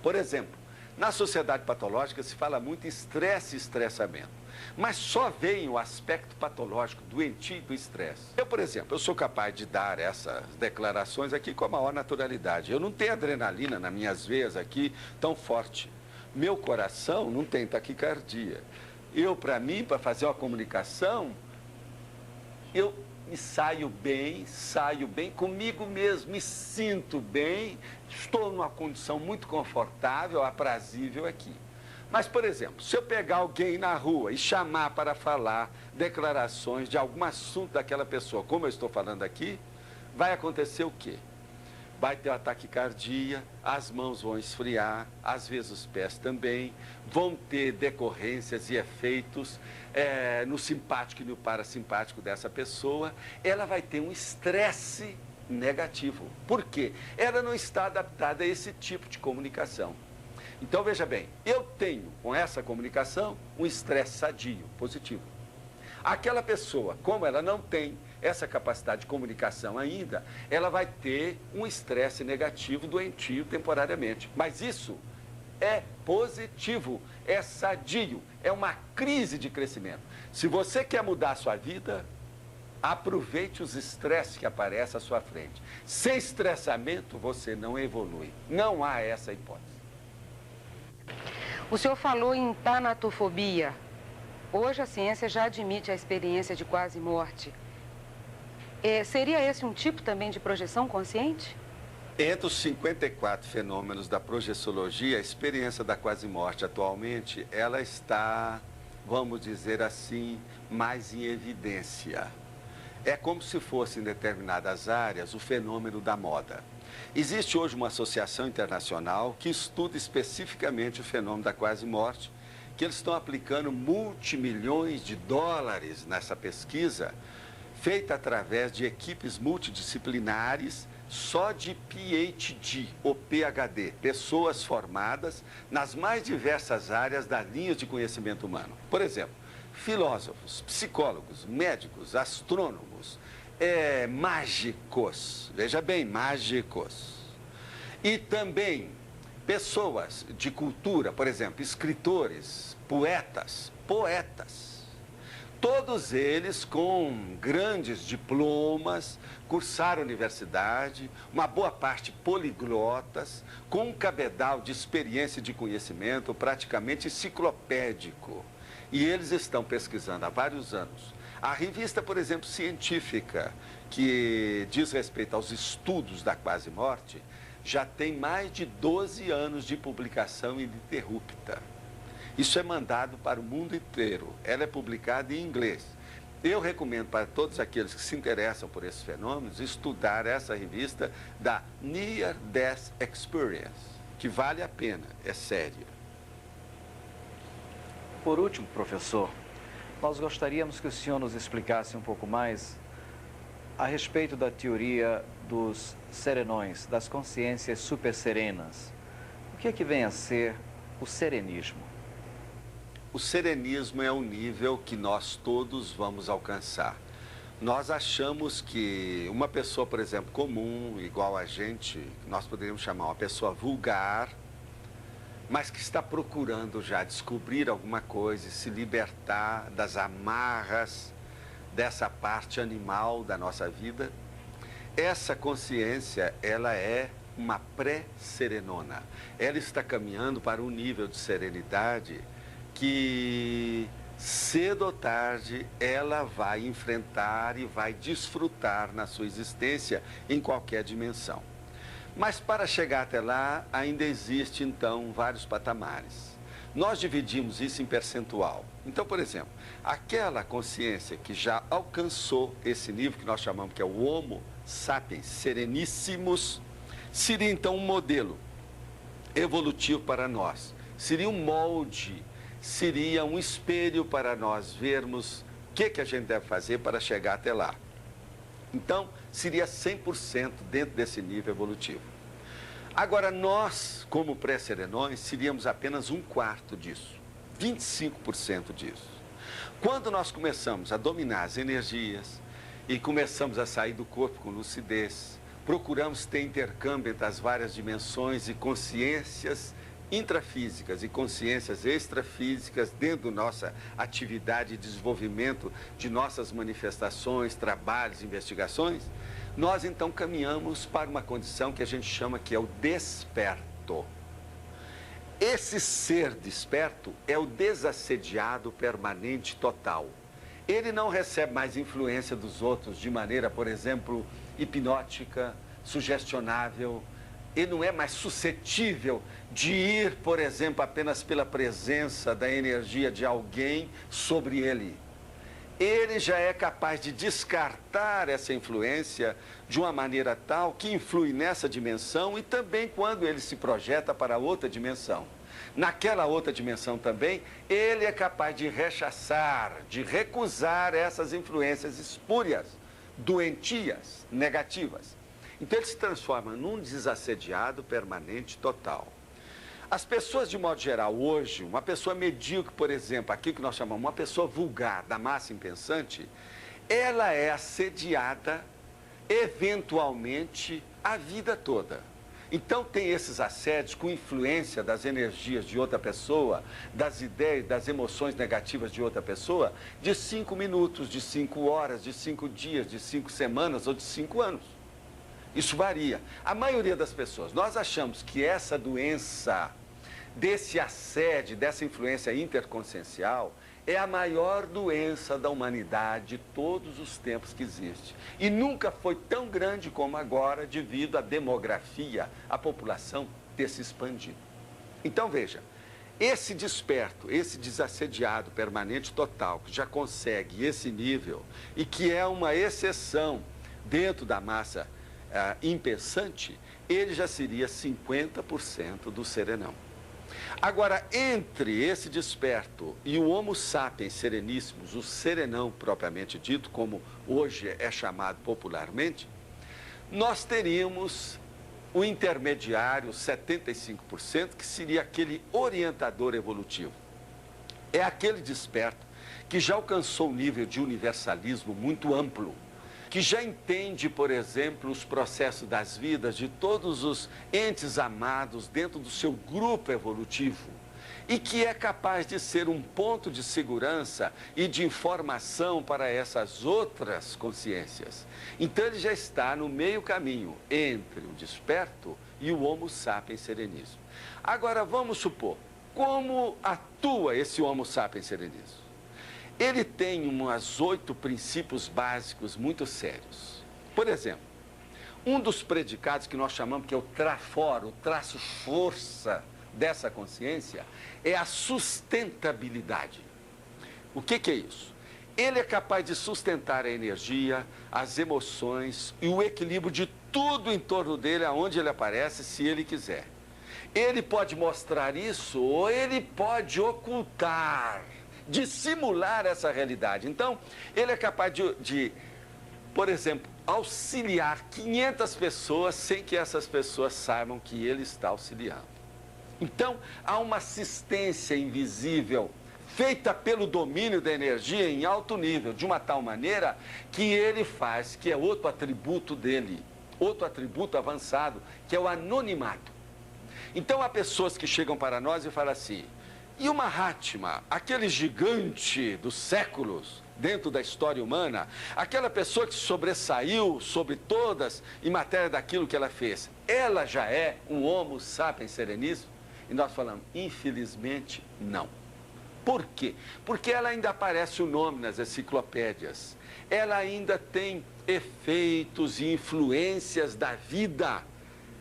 Por exemplo, na sociedade patológica se fala muito em estresse e estressamento. Mas só vem o aspecto patológico, doentio do estresse. Eu, por exemplo, eu sou capaz de dar essas declarações aqui com a maior naturalidade. Eu não tenho adrenalina nas minhas veias aqui tão forte. Meu coração não tem taquicardia. Eu, para mim, para fazer uma comunicação, eu me saio bem comigo mesmo, me sinto bem, estou numa condição muito confortável, aprazível aqui. Mas, por exemplo, se eu pegar alguém na rua e chamar para falar declarações de algum assunto daquela pessoa, como eu estou falando aqui, vai acontecer o quê? Vai ter uma taquicardia, as mãos vão esfriar, às vezes os pés também, vão ter decorrências e efeitos no simpático e no parasimpático dessa pessoa. Ela vai ter um estresse negativo. Por quê? Ela não está adaptada a esse tipo de comunicação. Então, veja bem, eu tenho com essa comunicação um estresse sadio, positivo. Aquela pessoa, como ela não tem essa capacidade de comunicação ainda, ela vai ter um estresse negativo, doentio, temporariamente. Mas isso é positivo, é sadio, é uma crise de crescimento. Se você quer mudar a sua vida, Aproveite os estresses que aparecem à sua frente. Sem estressamento, você não evolui. Não há essa hipótese. O senhor falou em tanatofobia. Hoje a ciência já admite a experiência de quase morte. Seria esse um tipo também de projeção consciente? Entre os 54 fenômenos da projeciologia, a experiência da quase morte atualmente, ela está, vamos dizer assim, mais em evidência. É como se fosse em determinadas áreas o fenômeno da moda. Existe hoje uma associação internacional que estuda especificamente o fenômeno da quase morte, que eles estão aplicando multimilhões de dólares nessa pesquisa, feita através de equipes multidisciplinares só de PhD ou PhD, pessoas formadas nas mais diversas áreas das linhas de conhecimento humano. Por exemplo, filósofos, psicólogos, médicos, astrônomos, mágicos, veja bem, mágicos. E também pessoas de cultura, por exemplo, escritores, poetas. Todos eles com grandes diplomas, cursaram a universidade, uma boa parte poliglotas, com um cabedal de experiência e de conhecimento praticamente enciclopédico. E eles estão pesquisando há vários anos. A revista, por exemplo, científica, que diz respeito aos estudos da quase morte, já tem mais de 12 anos de publicação ininterrupta. Isso é mandado para o mundo inteiro. Ela é publicada em inglês. Eu recomendo para todos aqueles que se interessam por esses fenômenos estudar essa revista da Near Death Experience, que vale a pena, é séria. Por último, professor, nós gostaríamos que o senhor nos explicasse um pouco mais a respeito da teoria dos serenões, das consciências superserenas. O que é que vem a ser o serenismo? O serenismo é um nível que nós todos vamos alcançar. Nós achamos que uma pessoa, por exemplo, comum, igual a gente, nós poderíamos chamar uma pessoa vulgar, mas que está procurando já descobrir alguma coisa e se libertar das amarras dessa parte animal da nossa vida. Essa consciência, ela é uma pré-serenona. Ela está caminhando para um nível de serenidade que cedo ou tarde ela vai enfrentar e vai desfrutar na sua existência em qualquer dimensão. Mas para chegar até lá, ainda existe então vários patamares. Nós dividimos isso em percentual. Então, por exemplo, aquela consciência que já alcançou esse nível que nós chamamos que é o Homo sapiens sereníssimos, seria então um modelo evolutivo para nós. Seria um molde, seria um espelho para nós vermos o que a gente deve fazer para chegar até lá. Então, seria 100% dentro desse nível evolutivo. Agora, nós, como pré-serenões, seríamos apenas 1/4 disso, 25% disso. Quando nós começamos a dominar as energias e começamos a sair do corpo com lucidez, procuramos ter intercâmbio entre as várias dimensões e consciências intrafísicas e consciências extrafísicas dentro da nossa atividade e desenvolvimento de nossas manifestações, trabalhos, investigações, nós então caminhamos para uma condição que a gente chama que é o desperto. Esse ser desperto é o desassediado permanente total. Ele não recebe mais influência dos outros de maneira, por exemplo, hipnótica, sugestionável. Ele não é mais suscetível de ir, por exemplo, apenas pela presença da energia de alguém sobre ele. Ele já é capaz de descartar essa influência de uma maneira tal que influi nessa dimensão e também quando ele se projeta para outra dimensão. Naquela outra dimensão também, ele é capaz de rechaçar, de recusar essas influências espúrias, doentias, negativas. Então ele se transforma num desassediado permanente total. As pessoas, de modo geral, hoje, uma pessoa medíocre, por exemplo, aqui que nós chamamos uma pessoa vulgar, da massa impensante, ela é assediada, eventualmente, a vida toda. Então tem esses assédios com influência das energias de outra pessoa, das ideias, das emoções negativas de outra pessoa, de 5 minutos, de 5 horas, de 5 dias, de 5 semanas ou de 5 anos. Isso varia. A maioria das pessoas, nós achamos que essa doença, desse assédio, dessa influência interconsciencial, é a maior doença da humanidade de todos os tempos que existe. E nunca foi tão grande como agora, devido à demografia, a população ter se expandido. Então, veja, esse desperto, esse desassediado permanente total, que já consegue esse nível e que é uma exceção dentro da massa impensante, ele já seria 50% do serenão. Agora, entre esse desperto e o Homo sapiens sereníssimos, o serenão propriamente dito, como hoje é chamado popularmente, nós teríamos o intermediário, 75%, que seria aquele orientador evolutivo. É aquele desperto que já alcançou um nível de universalismo muito amplo, que já entende, por exemplo, os processos das vidas de todos os entes amados dentro do seu grupo evolutivo e que é capaz de ser um ponto de segurança e de informação para essas outras consciências. Então ele já está no meio caminho entre o desperto e o Homo sapiens sereníssimo. Agora vamos supor, como atua esse Homo sapiens sereníssimo? Ele tem uns 8 princípios básicos muito sérios. Por exemplo, um dos predicados que nós chamamos que é o trafor, o traço força dessa consciência, é a sustentabilidade. O que é isso? Ele é capaz de sustentar a energia, as emoções e o equilíbrio de tudo em torno dele, aonde ele aparece, se ele quiser. Ele pode mostrar isso ou ele pode ocultar, dissimular essa realidade. Então, ele é capaz de, por exemplo, auxiliar 500 pessoas sem que essas pessoas saibam que ele está auxiliando. Então, há uma assistência invisível feita pelo domínio da energia em alto nível, de uma tal maneira que ele faz, que é outro atributo dele, outro atributo avançado, que é o anonimato. Então, há pessoas que chegam para nós e falam assim: e o Mahatma, aquele gigante dos séculos dentro da história humana, aquela pessoa que sobressaiu sobre todas em matéria daquilo que ela fez, ela já é um Homo sapiens sereníssimo? E nós falamos, infelizmente, não. Por quê? Porque ela ainda aparece o nome nas enciclopédias. Ela ainda tem efeitos e influências da vida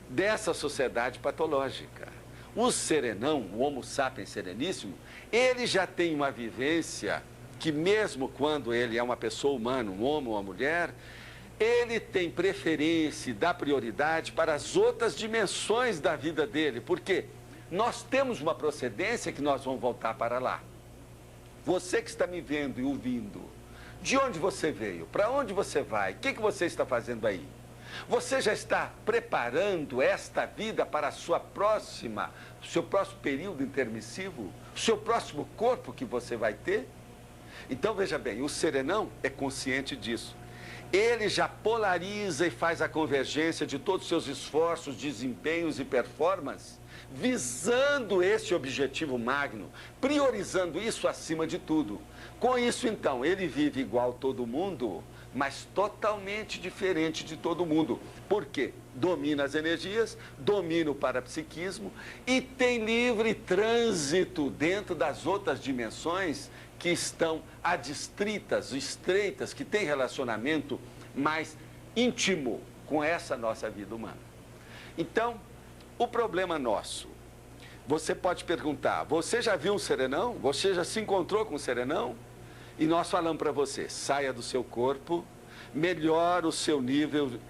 dessa sociedade patológica. O serenão, o Homo sapiens sereníssimo, ele já tem uma vivência que mesmo quando ele é uma pessoa humana, um homem ou uma mulher, ele tem preferência e dá prioridade para as outras dimensões da vida dele. Por quê? Nós temos uma procedência que nós vamos voltar para lá. Você que está me vendo e ouvindo, de onde você veio? Para onde você vai? O que você está fazendo aí? Você já está preparando esta vida para a sua próxima, o seu próximo período intermissivo? O seu próximo corpo que você vai ter? Então, veja bem, o serenão é consciente disso. Ele já polariza e faz a convergência de todos os seus esforços, desempenhos e performances, visando esse objetivo magno, priorizando isso acima de tudo. Com isso, então, ele vive igual todo mundo, mas totalmente diferente de todo mundo. Por quê? Domina as energias, domina o parapsiquismo e tem livre trânsito dentro das outras dimensões que estão adstritas, estreitas, que têm relacionamento mais íntimo com essa nossa vida humana. Então, o problema nosso, você pode perguntar, você já viu um serenão? Você já se encontrou com um serenão? E nós falamos para você, saia do seu corpo, melhore o seu nível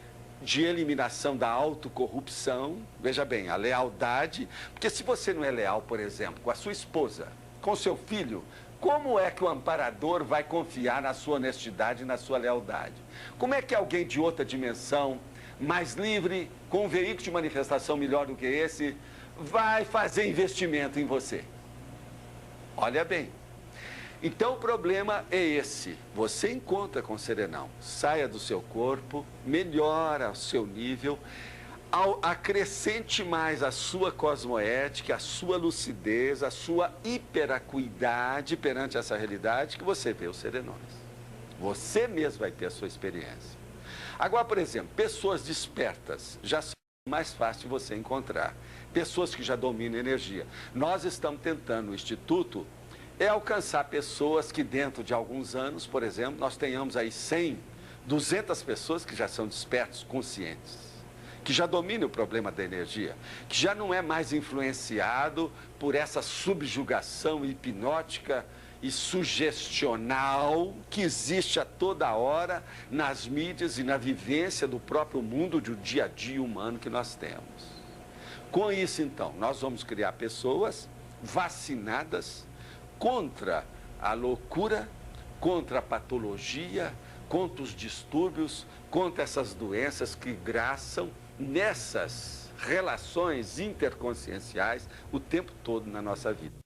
de eliminação da autocorrupção, veja bem, a lealdade, porque se você não é leal, por exemplo, com a sua esposa, com o seu filho, como é que o amparador vai confiar na sua honestidade e na sua lealdade? Como é que alguém de outra dimensão, mais livre, com um veículo de manifestação melhor do que esse, vai fazer investimento em você? Olha bem. Então o problema é esse, você encontra com o serenão, saia do seu corpo, melhora o seu nível, acrescente mais a sua cosmoética, a sua lucidez, a sua hiperacuidade perante essa realidade que você vê os serenões. Você mesmo vai ter a sua experiência. Agora, por exemplo, pessoas despertas já são mais fácil de você encontrar. Pessoas que já dominam energia. Nós estamos tentando, o Instituto, alcançar pessoas que dentro de alguns anos, por exemplo, nós tenhamos aí 100, 200 pessoas que já são despertos, conscientes, que já dominam o problema da energia, que já não é mais influenciado por essa subjugação hipnótica e sugestional que existe a toda hora nas mídias e na vivência do próprio mundo do dia a dia humano que nós temos. Com isso, então, nós vamos criar pessoas vacinadas contra a loucura, contra a patologia, contra os distúrbios, contra essas doenças que graçam nessas relações interconscienciais o tempo todo na nossa vida.